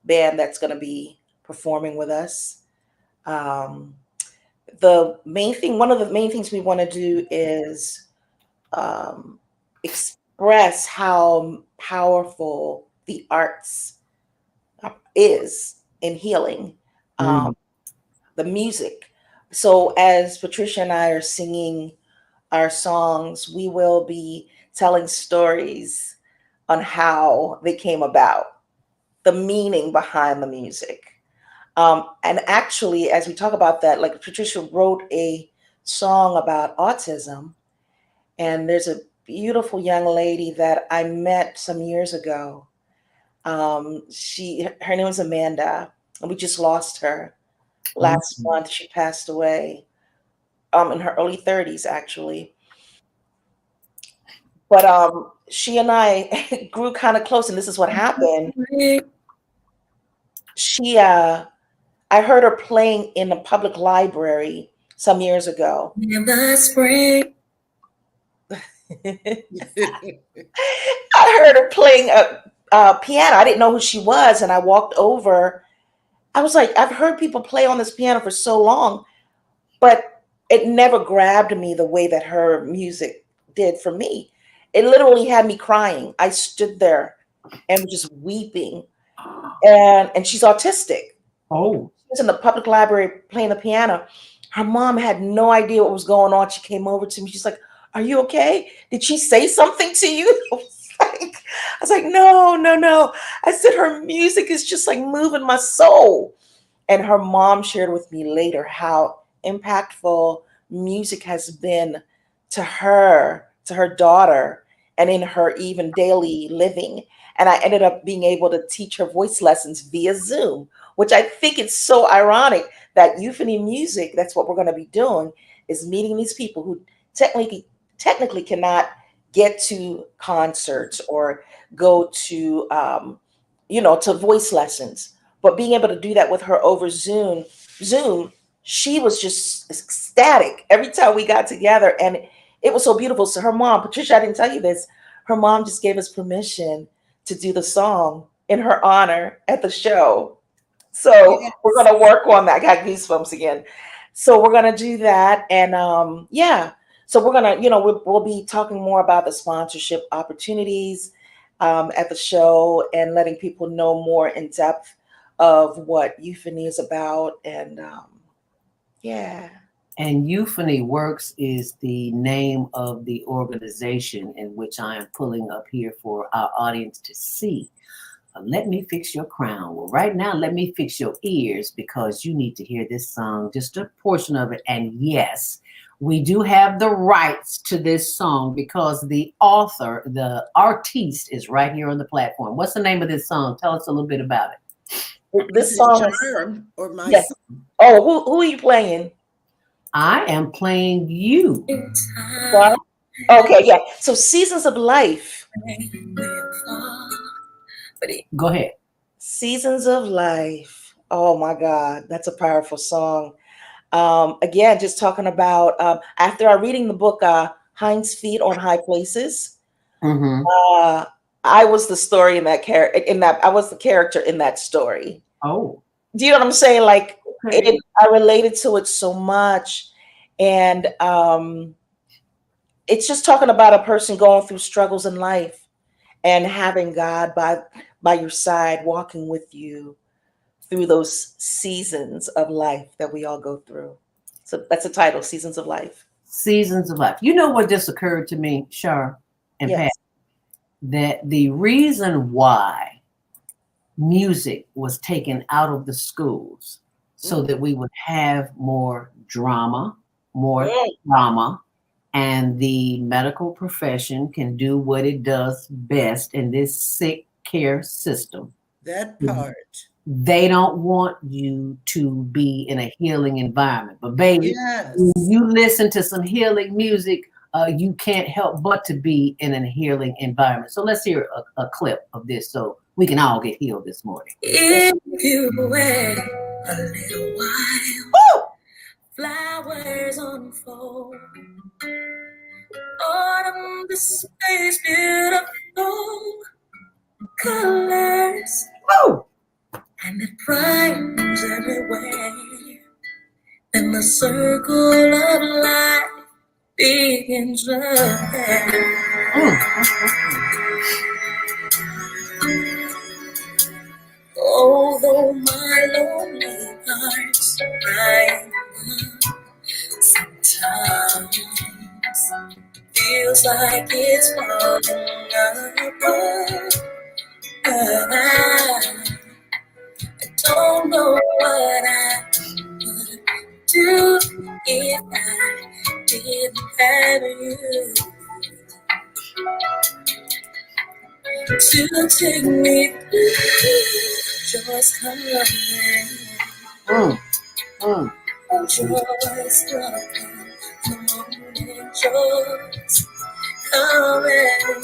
band that's going to be performing with us. One of the main things we want to do is express how powerful the arts is in healing, the music. So as Patricia and I are singing our songs, we will be telling stories on how they came about, the meaning behind the music. And actually, as we talk about that, like Patricia wrote a song about autism, and there's a beautiful young lady that I met some years ago. Her name is Amanda, and we just lost her last month. She passed away in her early 30s, actually. But she and I grew kind of close, and this is what happened. I heard her playing in a public library some years ago. In the spring. I heard her playing a piano. I didn't know who she was, and I walked over. I was like, I've heard people play on this piano for so long, but it never grabbed me the way that her music did for me. It literally had me crying. I stood there and just weeping. And she's autistic. Oh. She was in the public library playing the piano. Her mom had no idea what was going on. She came over to me. She's like, "Are you okay? Did she say something to you?" I was like, "No, no, no." I said, "Her music is just like moving my soul." And her mom shared with me later how impactful music has been to her daughter, and in her even daily living. And I ended up being able to teach her voice lessons via Zoom, which I think it's so ironic that Euphony Music, that's what we're going to be doing, is meeting these people who technically cannot get to concerts or go to, to voice lessons. But being able to do that with her over Zoom, she was just ecstatic every time we got together. And it was so beautiful. So her mom, Patricia, I didn't tell you this, her mom just gave us permission to do the song in her honor at the show. So we're going to work on that. I got goosebumps again. So we're going to do that. And so we're going to, we'll be talking more about the sponsorship opportunities at the show and letting people know more in depth of what Euphony is about. And And Euphony Works is the name of the organization in which I am pulling up here for our audience to see. Let me fix your crown. Well, right now, let me fix your ears because you need to hear this song, just a portion of it. And yes, we do have the rights to this song because the author, the artiste, is right here on the platform. What's the name of this song? Tell us a little bit about it. This song is or my song. Oh, who are you playing? I am playing you. What? Okay, yeah. So Seasons of Life. Go ahead. Seasons of Life. Oh my God, that's a powerful song. Again, just talking about after I reading the book Hind's Feet on High Places. I was the story in that I was the character in that story. Oh. Do you know what I'm saying? Like I related to it so much. And it's just talking about a person going through struggles in life and having God by your side, walking with you through those seasons of life that we all go through. So that's the title, Seasons of Life. Seasons of Life. You know what just occurred to me, Char and Pat? That the reason why music was taken out of the schools so that we would have more drama, and the medical profession can do what it does best in this sick care system. That part. They don't want you to be in a healing environment. But baby, when you listen to some healing music, you can't help but to be in a healing environment. So let's hear a clip of this so we can all get healed this morning. If you wait a little while, flowers unfold. Autumn displays beautiful colors. And it brightens everywhere. Then the circle of life begins again. Although my lonely heart's crying sometimes feels like it's falling apart. I don't know what I would do if I didn't have you to take me through. Joys coming, oh joys coming, the morning joys coming.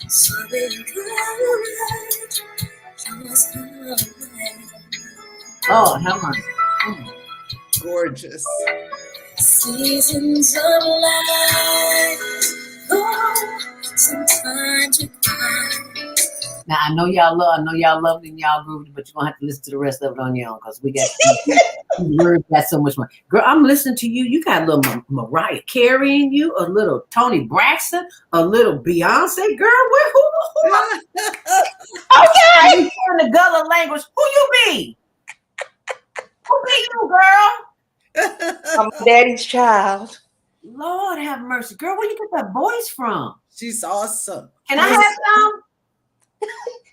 So encourage, joys coming. Oh, how much? Gorgeous. Seasons of life, oh, sometimes you cry. Now I know y'all love it and y'all groovy, but you're gonna have to listen to the rest of it on your own because we got words got so much more. Girl, I'm listening to you. You got a little Mariah Carey in you, a little Toni Braxton, a little Beyonce. Girl, who okay, you in the gullah language. Who you be? Who be you, girl? I'm daddy's child. Lord have mercy. Girl, where you get that voice from? She's awesome. Can I have some?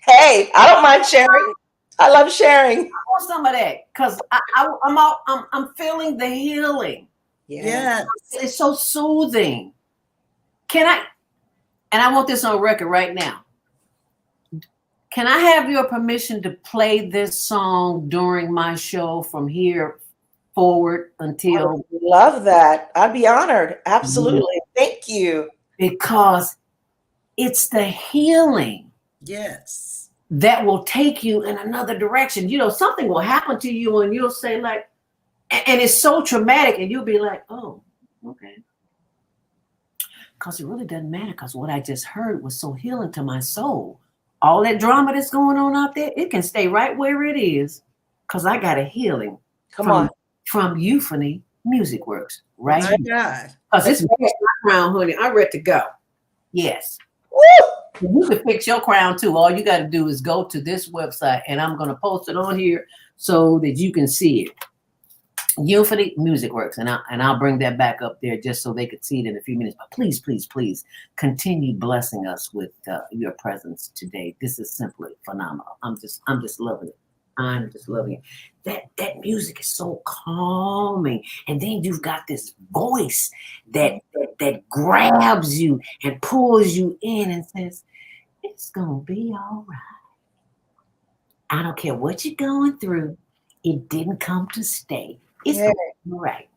Hey, I don't mind sharing. I love sharing. I want some of that because I'm feeling the healing. Yes. It's so soothing. Can I? And I want this on record right now. Can I have your permission to play this song during my show from here forward until? I would love that. I'd be honored. Absolutely. Thank you. Because it's the healing. Yes. That will take you in another direction. You know, something will happen to you and you'll say like, and it's so traumatic and you'll be like, oh, okay. Because it really doesn't matter because what I just heard was so healing to my soul. All that drama that's going on out there, it can stay right where it is because I got a healing from Euphony Music Works, right? My God. Because it's my crown, honey. I'm ready to go. Yes. Woo! You can fix your crown too. All you got to do is go to this website and I'm going to post it on here so that you can see it. Euphony Music Works, and I'll bring that back up there just so they could see it in a few minutes. But please, please, please continue blessing us with your presence today. This is simply phenomenal. I'm just loving it. I'm just loving it. That music is so calming, and then you've got this voice that grabs you and pulls you in and says, "It's gonna be all right. I don't care what you're going through. It didn't come to stay. It's all right."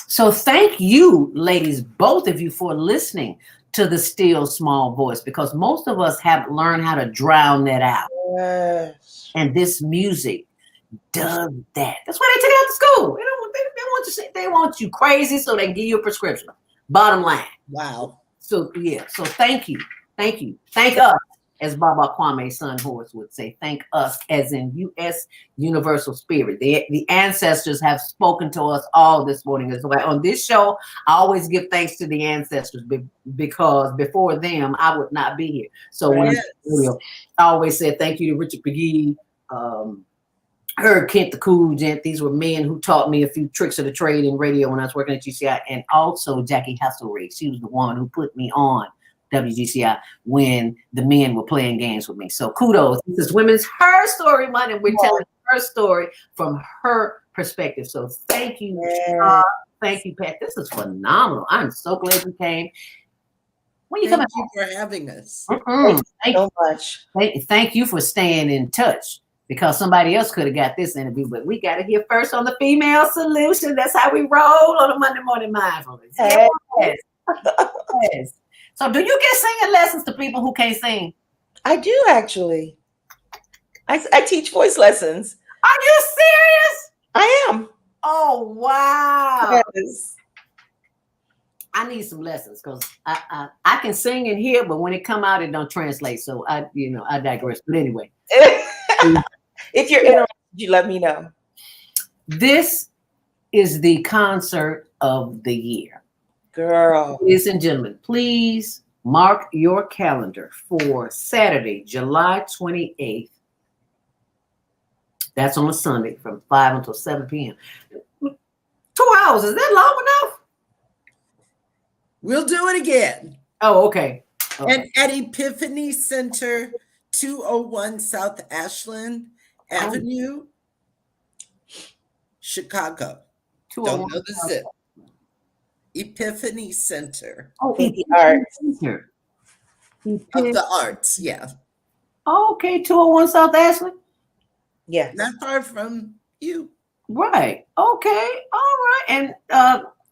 So thank you, ladies, both of you, for listening to the still small voice, because most of us haven't learned how to drown that out. Yes. And this music does that. That's why they take it out to school. They want you crazy so they can give you a prescription. Bottom line. Wow. So yeah. So thank you. Thank you. Thank us, as Baba Kwame's son Horace would say. Thank us, as in U.S. Universal Spirit. The ancestors have spoken to us all this morning. As well. On this show, I always give thanks to the ancestors because before them, I would not be here. So when I always said thank you to Richard McGee, Kent the Cool Gent. These were men who taught me a few tricks of the trade in radio when I was working at GCI, and also Jackie HERstory. She was the one who put me on WGCI when the men were playing games with me. So kudos. This is Women's HERstory Month, and we're telling her story from her perspective. So thank you. Thank you, Pat. This is phenomenal. I'm so glad you came. When you Thank you for having us. Thank you so much. Thank you for staying in touch, because somebody else could have got this interview, but we got to hear first on the Female Solution. That's how we roll on a Monday Morning Mindfulness. Hey. Yes. Yes. So do you get singing lessons to people who can't sing? I do, actually. I teach voice lessons. Are you serious? I am. Oh, wow. Yes. I need some lessons because I can sing in here, but when it come out, it don't translate. So I digress. But anyway. If you're interested, you let me know. This is the concert of the year. Girl. Ladies and gentlemen, please mark your calendar for Saturday, July 28th. That's on a Sunday from 5 until 7 p.m. 2 hours, is that long enough? We'll do it again. Oh, okay. And at Epiphany Center, 201 South Ashland Avenue, Chicago. Don't know the zip. Epiphany Center. Oh, the arts. Center. Of the arts, yeah. Okay, 201 South Ashland. Yeah. Not far from you. Right. Okay. All right. And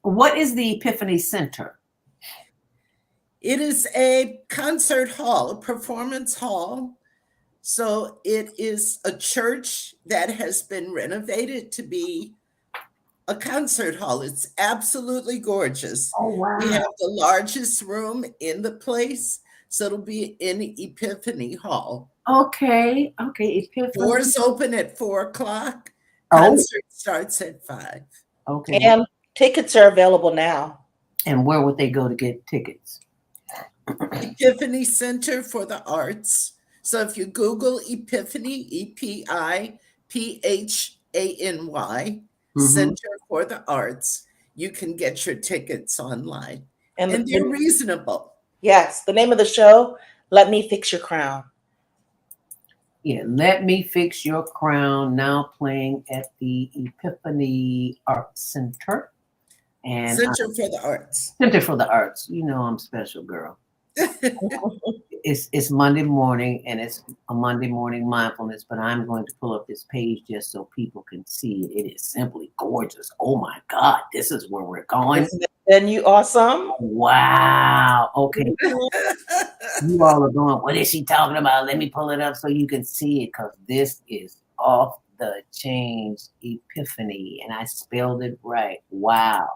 what is the Epiphany Center? It is a concert hall, a performance hall. So it is a church that has been renovated to be a concert hall. It's absolutely gorgeous. Oh, wow. We have the largest room in the place. So it'll be in Epiphany Hall. Okay. Okay. Epiphany. Doors open at 4:00. Concert starts at 5. Okay. And tickets are available now. And where would they go to get tickets? Epiphany Center for the Arts. So if you Google Epiphany, EPIPHANY, Center for the Arts, you can get your tickets online. And they're reasonable. Yes. The name of the show, Let Me Fix Your Crown. Yeah, Let Me Fix Your Crown, now playing at the Epiphany Arts Center. And Center for the Arts. Center for the Arts. You know I'm special, girl. It's Monday morning, and it's a Monday morning mindfulness, but I'm going to pull up this page just so people can see it. It is simply gorgeous. Oh my God, this is where we're going. Isn't you awesome? Wow. Okay. You all are going, what is she talking about? Let me pull it up so you can see it, because this is off the change Epiphany, and I spelled it right. Wow.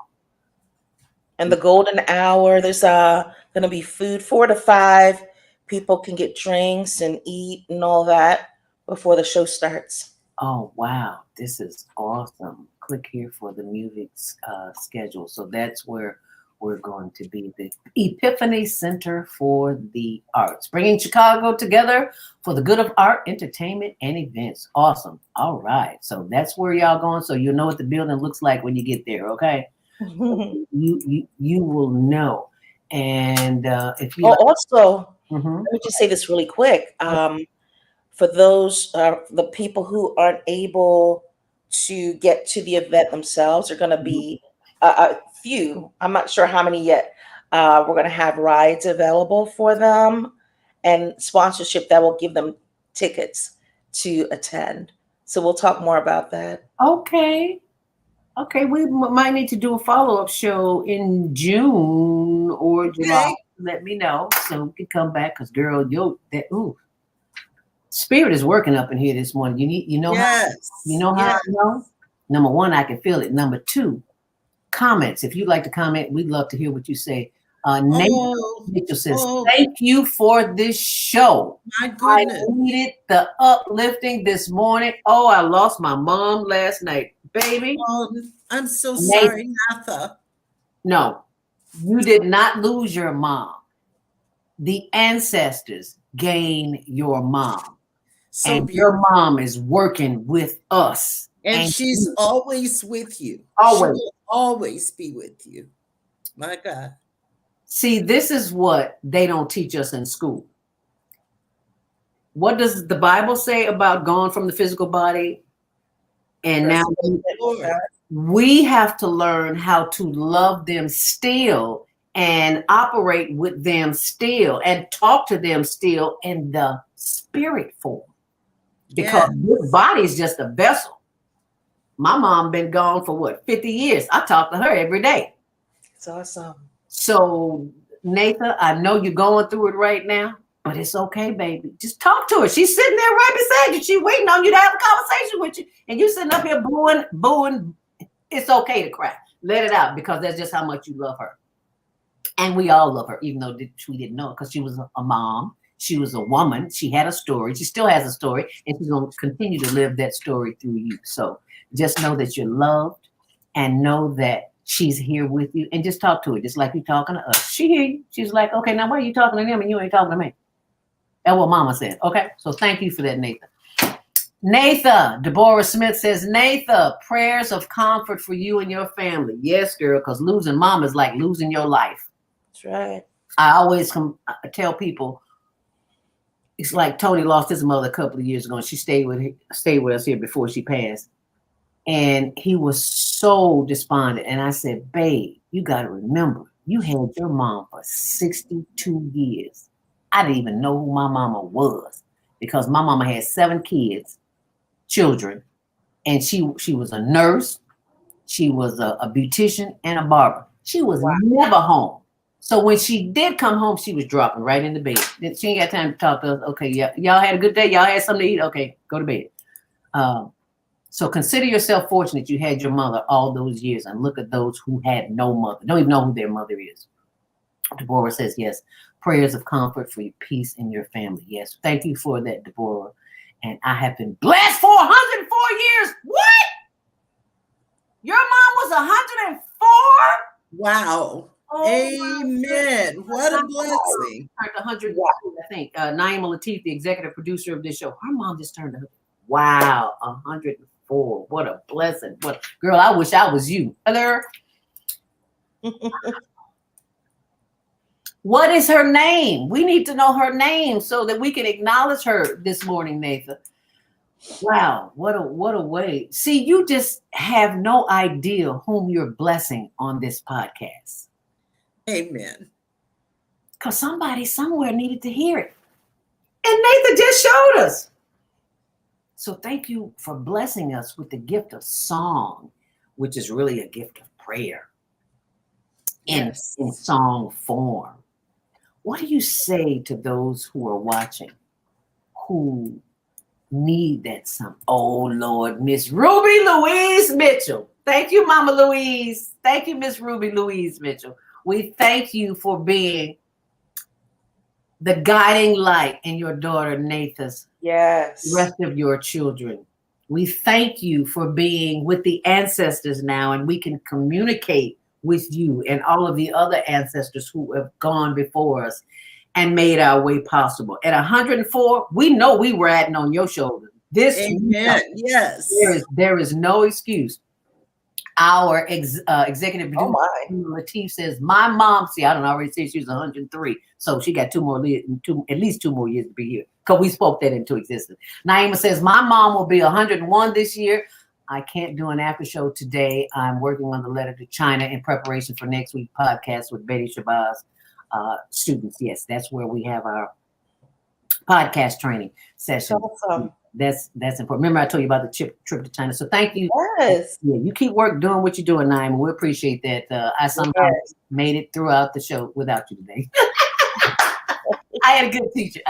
And the golden hour, there's going to be food 4 to 5. People can get drinks and eat and all that before the show starts. Oh, wow. This is awesome. Click here for the music schedule. So that's where we're going to be, the Epiphany Center for the Arts, bringing Chicago together for the good of art, entertainment, and events. Awesome. All right. So that's where y'all going. So you'll know what the building looks like when you get there. Okay. You will know. And if you also, let me just say this really quick. For those the people who aren't able to get to the event themselves, are going to be a few. I'm not sure how many yet. We're going to have rides available for them and sponsorship that will give them tickets to attend. So we'll talk more about that. Okay. Okay, we might need to do a follow-up show in June or July. Let me know so we can come back, because girl, spirit is working up in here this morning. You know how I know? Number one, I can feel it. Number two, comments. If you'd like to comment, we'd love to hear what you say. Mitchell says, thank you for this show. My goodness. I needed the uplifting this morning. Oh, I lost my mom last night. Baby. I'm so sorry, Natha. No, you did not lose your mom. The ancestors gain your mom. So and beautiful. Your mom is working with us. And she's always with you. Always. She will always be with you. My God. See, this is what they don't teach us in school. What does the Bible say about going from the physical body? And now we have to learn how to love them still and operate with them still and talk to them still in the spirit form. Because this body is just a vessel. My mom been gone for what, 50 years. I talk to her every day. It's awesome. So, Nathan, I know you're going through it right now, but it's okay, baby. Just talk to her. She's sitting there right beside you. She's waiting on you to have a conversation with you. And you sitting up here booing. It's okay to cry. Let it out, because that's just how much you love her. And we all love her, even though we didn't know it, because she was a mom. She was a woman. She had a story. She still has a story. And she's going to continue to live that story through you. So just know that you're loved, and know that she's here with you, and just talk to her, just like you talking to us. She hear you. She's like, okay, now why are you talking to them and you ain't talking to me? That's what Mama said. Okay, so thank you for that, Nathan. Nathan, Deborah Smith says, Nathan, prayers of comfort for you and your family. Yes, girl, because losing Mama is like losing your life. That's right. I always tell people, it's like Tony lost his mother a couple of years ago, and she stayed with us here before she passed. And he was so despondent. And I said, babe, you got to remember, you had your mom for 62 years. I didn't even know who my mama was because my mama had 7 children, and she was a nurse, she was a beautician and a barber. She was never home. So when she did come home, she was dropping right in the bed. She ain't got time to talk to us. Okay, yeah, y'all had a good day. Y'all had something to eat. Okay, go to bed. So consider yourself fortunate you had your mother all those years, and look at those who had no mother, don't even know who their mother is. Deborah says, yes, prayers of comfort for your peace in your family. Yes, thank you for that, Deborah. And I have been blessed for 104 years. What? Your mom was 104? Wow. Oh, amen. What a blessing. Turned 100, I think. Naima Latif, the executive producer of this show, her mom just turned 100. Wow, 104. What a blessing. What, girl, I wish I was you. Hello. What is her name? We need to know her name so that we can acknowledge her this morning, Nathan. Wow, what a way. See, you just have no idea whom you're blessing on this podcast. Amen. Because somebody somewhere needed to hear it. And Nathan just showed us. So thank you for blessing us with the gift of song, which is really a gift of prayer in song form. What do you say to those who are watching who need that something? Oh, Lord, Miss Ruby Louise Mitchell. Thank you, Mama Louise. Thank you, Miss Ruby Louise Mitchell. We thank you for being the guiding light in your daughter Nathan's rest of your children. We thank you for being with the ancestors now, and we can communicate with you and all of the other ancestors who have gone before us and made our way possible. At 104, we know we were riding on your shoulders. Amen. Yes. There is no excuse. Our executive producer, Latif, says, my mom, see, I don't already say she was 103. So she got at least 2 more years to be here. Because we spoke that into existence. Naima says, my mom will be 101 this year. I can't do an after show today. I'm working on the letter to China in preparation for next week's podcast with Betty Shabazz students. Yes, that's where we have our podcast training session. Awesome. That's important. Remember, I told you about the trip to China. So thank you. Yes. Yeah, you keep doing what you're doing, Naima. We appreciate that. I somehow made it throughout the show without you today. I had a good teacher.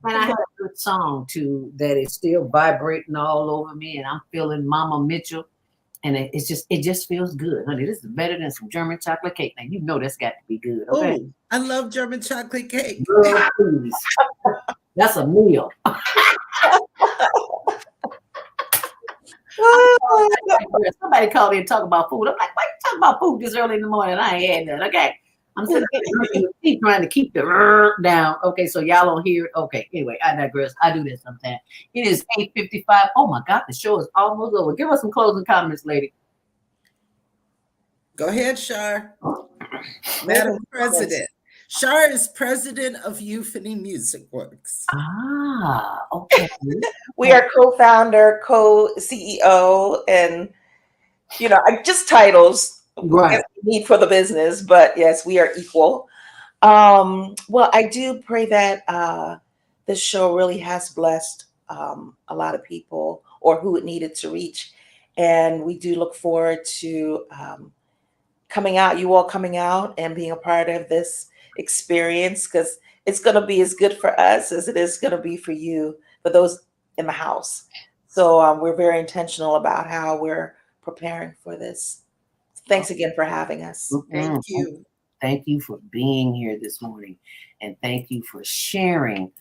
And I had a good song too that is still vibrating all over me, and I'm feeling Mama Mitchell, and it just feels good, honey. This is better than some German chocolate cake. Now you know that's got to be good. Okay. Oh, I love German chocolate cake. Girl, please. That's a meal. Somebody called me and talk about food. I'm like, why you talking about food this early in the morning? I ain't had that. Okay. I'm sitting there trying to keep the down. Okay, so y'all don't hear it. Okay, anyway, I digress. I do this sometimes. It is 8:55. Oh my God, the show is almost over. Give us some closing comments, lady. Go ahead, Char. Madam President. Char is president of Euphony Music Works. Ah, okay. We are co-founder, co-CEO, and just titles. Right. Need for the business, but yes, we are equal. Well, I do pray that this show really has blessed a lot of people or who it needed to reach. And we do look forward to you all coming out and being a part of this experience, because it's going to be as good for us as it is going to be for you, for those in the house. So we're very intentional about how we're preparing for this. Thanks again for having us. Thank you. Thank you for being here this morning. And thank you for sharing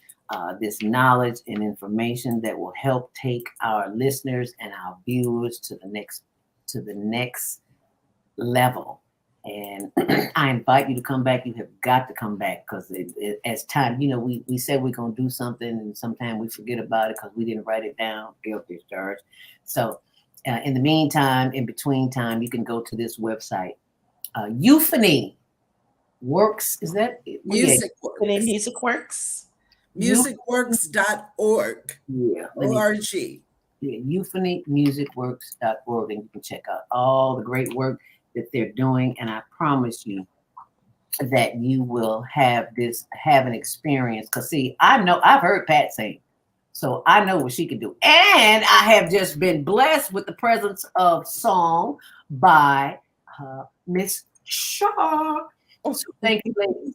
this knowledge and information that will help take our listeners and our viewers to the next level. And I invite you to come back. You have got to come back because as time, we said we're going to do something and sometimes we forget about it because we didn't write it down. Guilty as charged. So in the meantime, in between time, you can go to this website. Euphony Works. Is that? Music Works. Music Works. Musicworks.org. Yeah. O-R-G. Yeah, euphonymusicworks.org, and you can check out all the great work that they're doing. And I promise you that you will have an experience. Because see, I've heard Pat sing, so I know what she can do. And I have just been blessed with the presence of song by Miss Char. So thank you, ladies.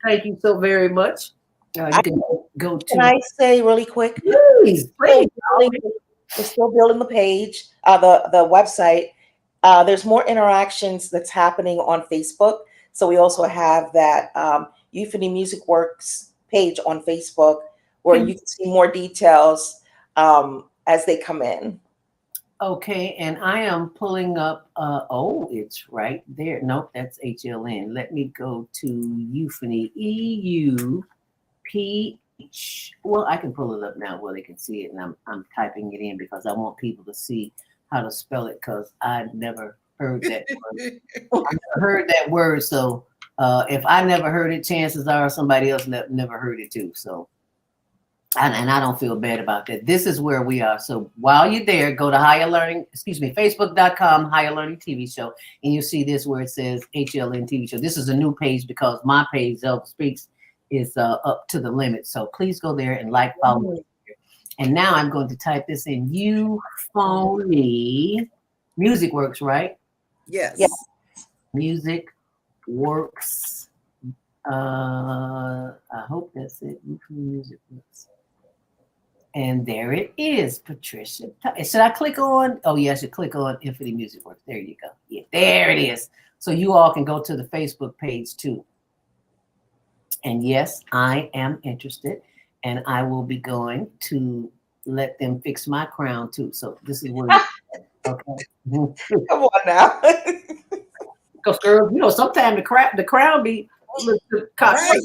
Thank you so very much. You can go to. Can I say really quick? Please. We're still building the page, the website. There's more interactions that's happening on Facebook. So we also have that Euphony Music Works page on Facebook where you can see more details as they come in. Okay, and I am pulling up, it's right there. Nope, that's HLN. Let me go to Euphony, EUPH. Well, I can pull it up now where they can see it, and I'm typing it in because I want people to see how to spell it because I've never heard that word. I never heard that word, so if I never heard it, chances are somebody else never heard it too, so. And I don't feel bad about that. This is where we are. So while you're there, go to Facebook.com, HigherLearningTvShow, and you'll see this where it says HLNTvShow. This is a new page because my page, Zelda Speaks, is up to the limit. So please go there and follow. And now I'm going to type this in. Euphony Music Works, right? Yes. Music Works. I hope that's it. Euphony Music Works. And there it is, Patricia. Should I click on? Oh, yes, you click on Infinity Music Works. There you go. Yeah, there it is. So you all can go to the Facebook page too. And yes, I am interested. And I will be going to let them fix my crown too. So this is where okay. Come on now. Because girl, sometimes the crown be right.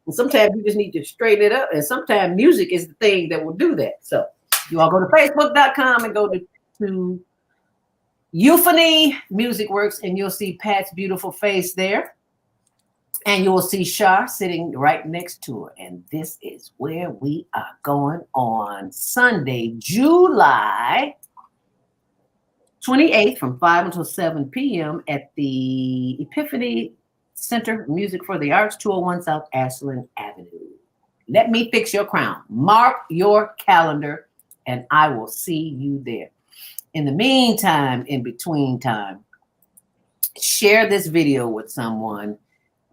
And sometimes you just need to straighten it up. And sometimes music is the thing that will do that. So you all go to Facebook.com and go to Euphony Music Works, and you'll see Pat's beautiful face there. And you will see Char sitting right next to her. And this is where we are going on Sunday, July 28th from 5 until 7 p.m. at the Epiphany Center Music for the Arts, 201 South Ashland Avenue. Let me fix your crown. Mark your calendar, and I will see you there. In the meantime, in between time, share this video with someone.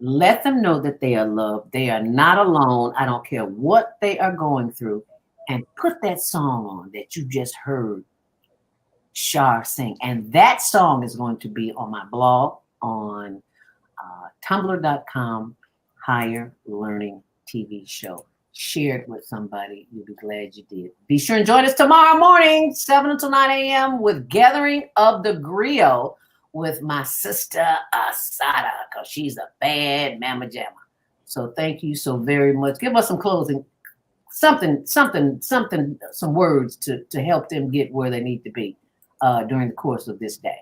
Let them know that they are loved. They are not alone. I don't care what they are going through. And put that song on that you just heard Char sing. And that song is going to be on my blog on tumblr.com, HigherLearningTvShow. Share it with somebody. You'll be glad you did. Be sure and join us tomorrow morning, 7 until 9 a.m. with Gathering of the Griot with my sister Asada, because she's a bad mama jamma. So thank you so very much. Give us some closing, some words to help them get where they need to be during the course of this day.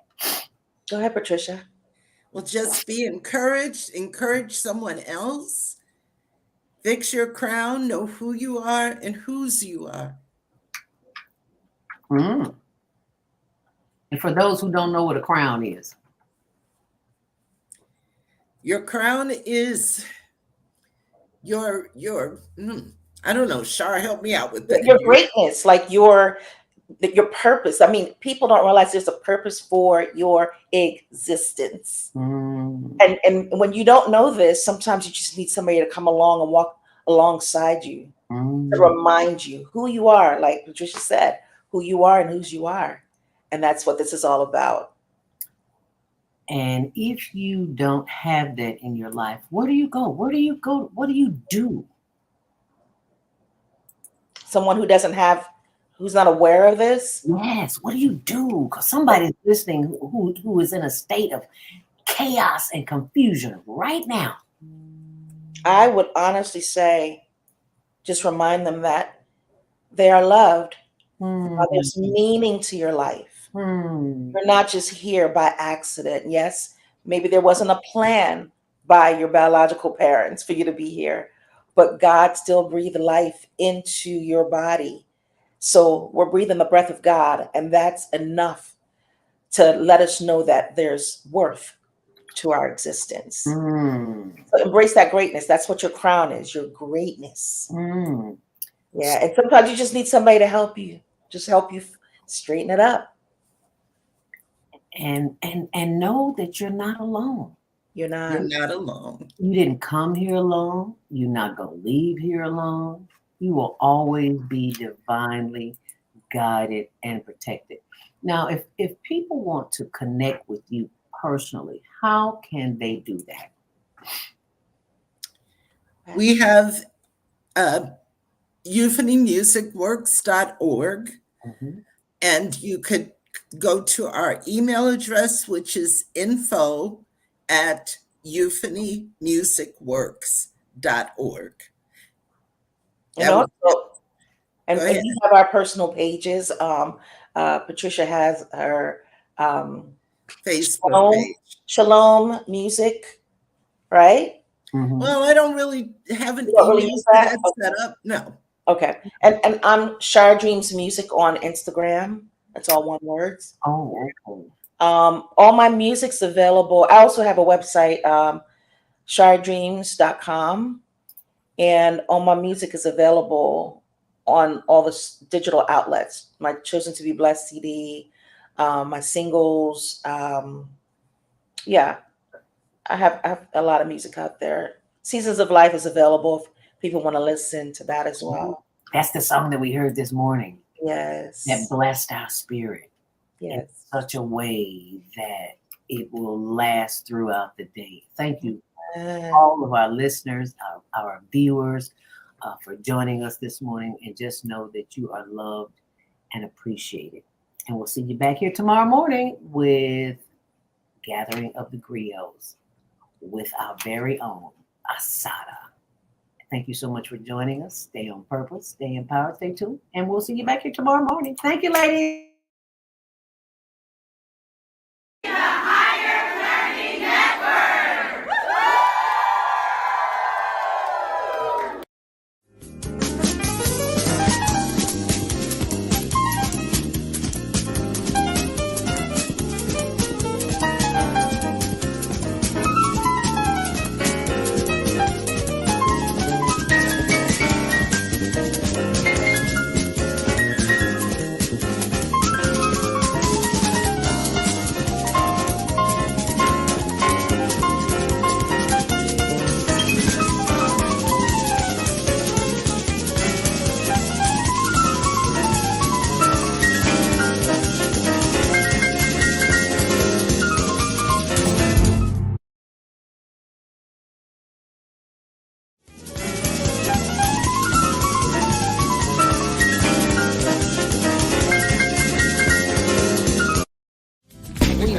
Go ahead, Patricia. Well, just be encouraged. Encourage someone else. Fix your crown. Know who you are and whose you are. And for those who don't know what a crown is. Your crown is your I don't know, Char, help me out with that. Your greatness, like your purpose. I mean, people don't realize there's a purpose for your existence. And when you don't know this, sometimes you just need somebody to come along and walk alongside you to remind you who you are, like Patricia said, who you are and whose you are. And that's what this is all about. And if you don't have that in your life, where do you go? Where do you go? What do you do? Someone who doesn't have who's not aware of this? Yes. What do you do? Because somebody's listening who is in a state of chaos and confusion right now. I would honestly say, just remind them that they are loved. There's meaning to your life. You're not just here by accident. Yes, maybe there wasn't a plan by your biological parents for you to be here, but God still breathed life into your body. So we're breathing the breath of God, and that's enough to let us know that there's worth to our existence. So embrace that greatness. That's what your crown is, your greatness. Yeah, and sometimes you just need somebody to help you, straighten it up. And know that you're not alone. You're not alone. You didn't come here alone. You're not going to leave here alone. You will always be divinely guided and protected. Now, if people want to connect with you personally, how can they do that? We have euphonymusicworks.org, and you could go to our email address, which is info@euphonymusicworks.org. And you have our personal pages. Patricia has her Facebook page. Shalom Music, right? Well, I don't really have an email set up. No. Okay. And I'm Shire Dreams Music on Instagram. That's all one word. Oh, okay. All my music's available. I also have a website, shiredreams.com. And all my music is available on all the digital outlets. My Chosen to Be Blessed CD, my singles. Yeah, I have a lot of music out there. Seasons of Life is available if people want to listen to that as well. That's the song that we heard this morning. Yes. That blessed our spirit. Yes. In such a way that it will last throughout the day. Thank you, all of our listeners, our viewers, for joining us this morning. And just know that you are loved and appreciated. And we'll see you back here tomorrow morning with Gathering of the Griots with our very own Asada. Thank you so much for joining us. Stay on purpose, stay empowered, stay tuned, and we'll see you back here tomorrow morning. Thank you, ladies.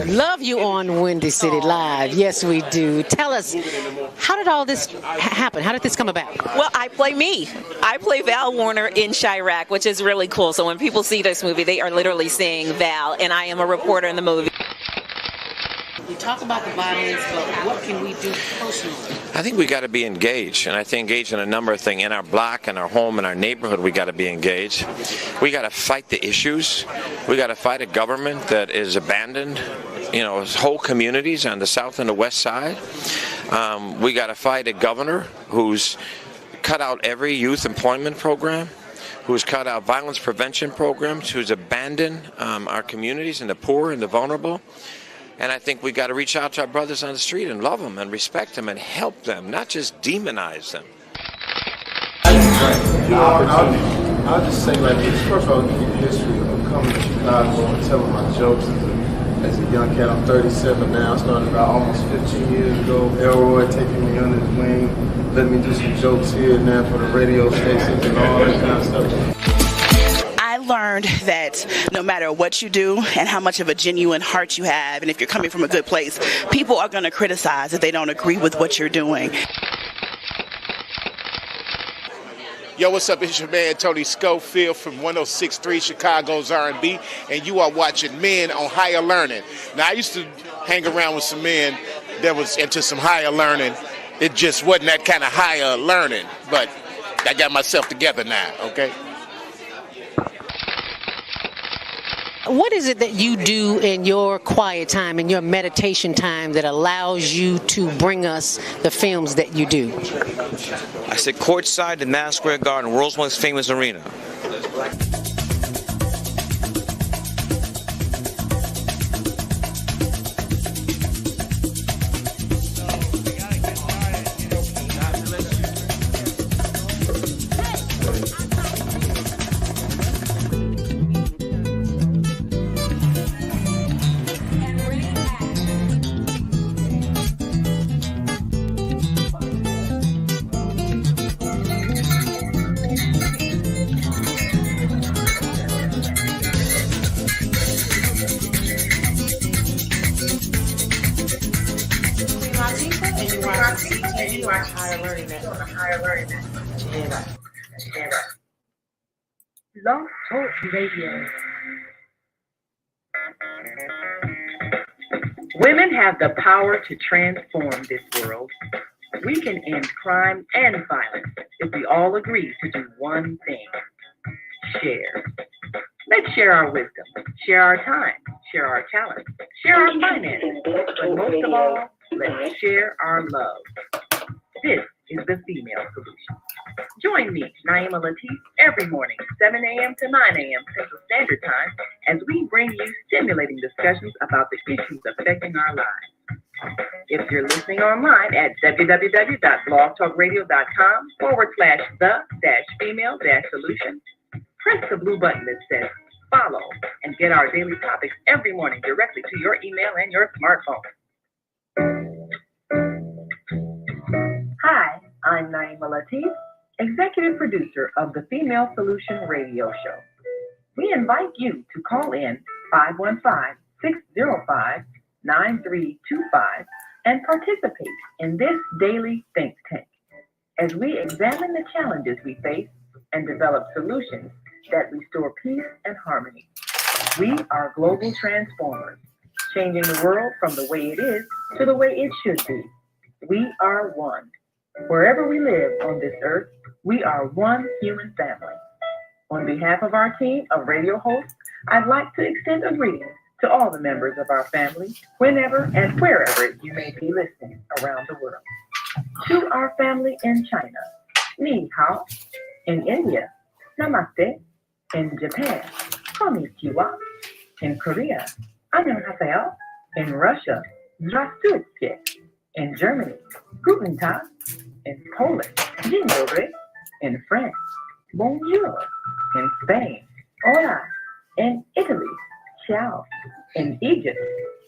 Love you on Windy City Live. Yes, we do. Tell us, how did all this happen? How did this come about? Well, I play me. I play Val Warner in Chirac, which is really cool. So when people see this movie, they are literally seeing Val, and I am a reporter in the movie. We talk about the violence, but what can we do personally? I think we got to be engaged, and I think engaged in a number of things. In our block, in our home, in our neighborhood, we got to be engaged. We got to fight the issues. We got to fight a government that is abandoned, whole communities on the south and the west side. We got to fight a governor who's cut out every youth employment program, who's cut out violence prevention programs, who's abandoned our communities and the poor and the vulnerable. And I think we got to reach out to our brothers on the street and love them and respect them and help them, not just demonize them. I'll just say like this. First of all, give you the history of coming to Chicago and telling my jokes as a young cat. I'm 37 now. I started about almost 15 years ago. Elroy taking me under his wing, letting me do some jokes here and there for the radio stations and all that kind of stuff. I learned that no matter what you do and how much of a genuine heart you have, and if you're coming from a good place, people are going to criticize if they don't agree with what you're doing. Yo, what's up? It's your man Tony Schofield from 106.3 Chicago's R&B, and you are watching Men on Higher Learning. Now, I used to hang around with some men that was into some higher learning. It just wasn't that kind of higher learning, but I got myself together now, okay? What is it that you do in your quiet time, in your meditation time, that allows you to bring us the films that you do? I sit courtside in Madison Square Garden, world's most famous arena. Blog Talk Radio. Women have the power to transform this world. We can end crime and violence if we all agree to do one thing: share. Let's share our wisdom, share our time, share our talents, share our finances, but most of all, let's share our love. This is the Female Solution. Join me, Naima Latif, every morning, 7 a.m. to 9 a.m. Central Standard Time, as we bring you stimulating discussions about the issues affecting our lives. If you're listening online at www.blogtalkradio.com/the-female-solution, press the blue button that says follow and get our daily topics every morning directly to your email and your smartphone. Hi, I'm Naima Latif, executive producer of the Female Solution Radio Show. We invite you to call in 515-605-9325 and participate in this daily think tank as we examine the challenges we face and develop solutions that restore peace and harmony. We are global transformers, changing the world from the way it is to the way it should be. We are one. Wherever we live on this earth, we are one human family. On behalf of our team of radio hosts, I'd like to extend a greeting to all the members of our family, whenever and wherever you may be listening around the world. To our family in China, Ni Hao. In India, Namaste. In Japan, Konnichiwa. In Korea, Annyeonghaseyo. In Russia, Здравствуйте. In Germany, Guten Tag. In Poland, Dzień dobry. In France, Bonjour. In Spain, Hola. In Italy, Ciao. In Egypt,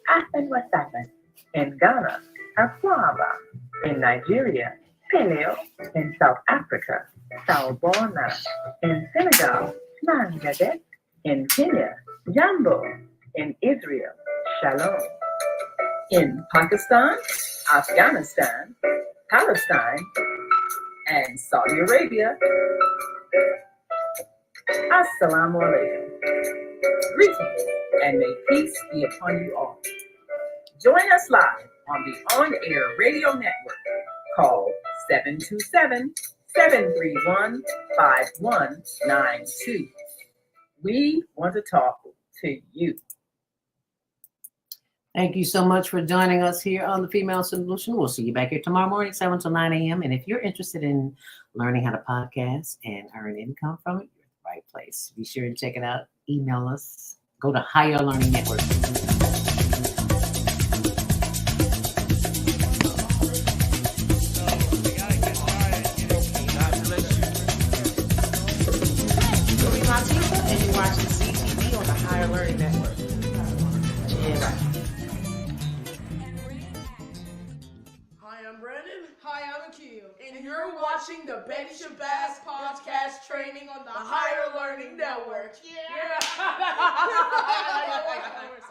Ahlan wa sahlan. In Ghana, Akwaba. In Nigeria, Peleo. In South Africa, Sawubona. In Senegal, Mangadet. In Kenya, Jambo. In Israel, Shalom. In Pakistan, Afghanistan, Palestine, and Saudi Arabia, Assalamu alaikum. Greetings, and may peace be upon you all. Join us live on the on-air radio network called 727-731-5192. We want to talk to you. Thank you so much for joining us here on the Female Solution. We'll see you back here tomorrow morning, 7 to 9 a.m. And if you're interested in learning how to podcast and earn income from it, you're at the right place. Be sure to check it out. Email us. Go to Higher Learning Network. And you're watching CTV on the Higher Learning Network. Hi, I'm Brandon. Hi, I'm Akil. And you're watching the Betty Shabazz podcast training on the Higher Learning Network. Yeah. I like that word.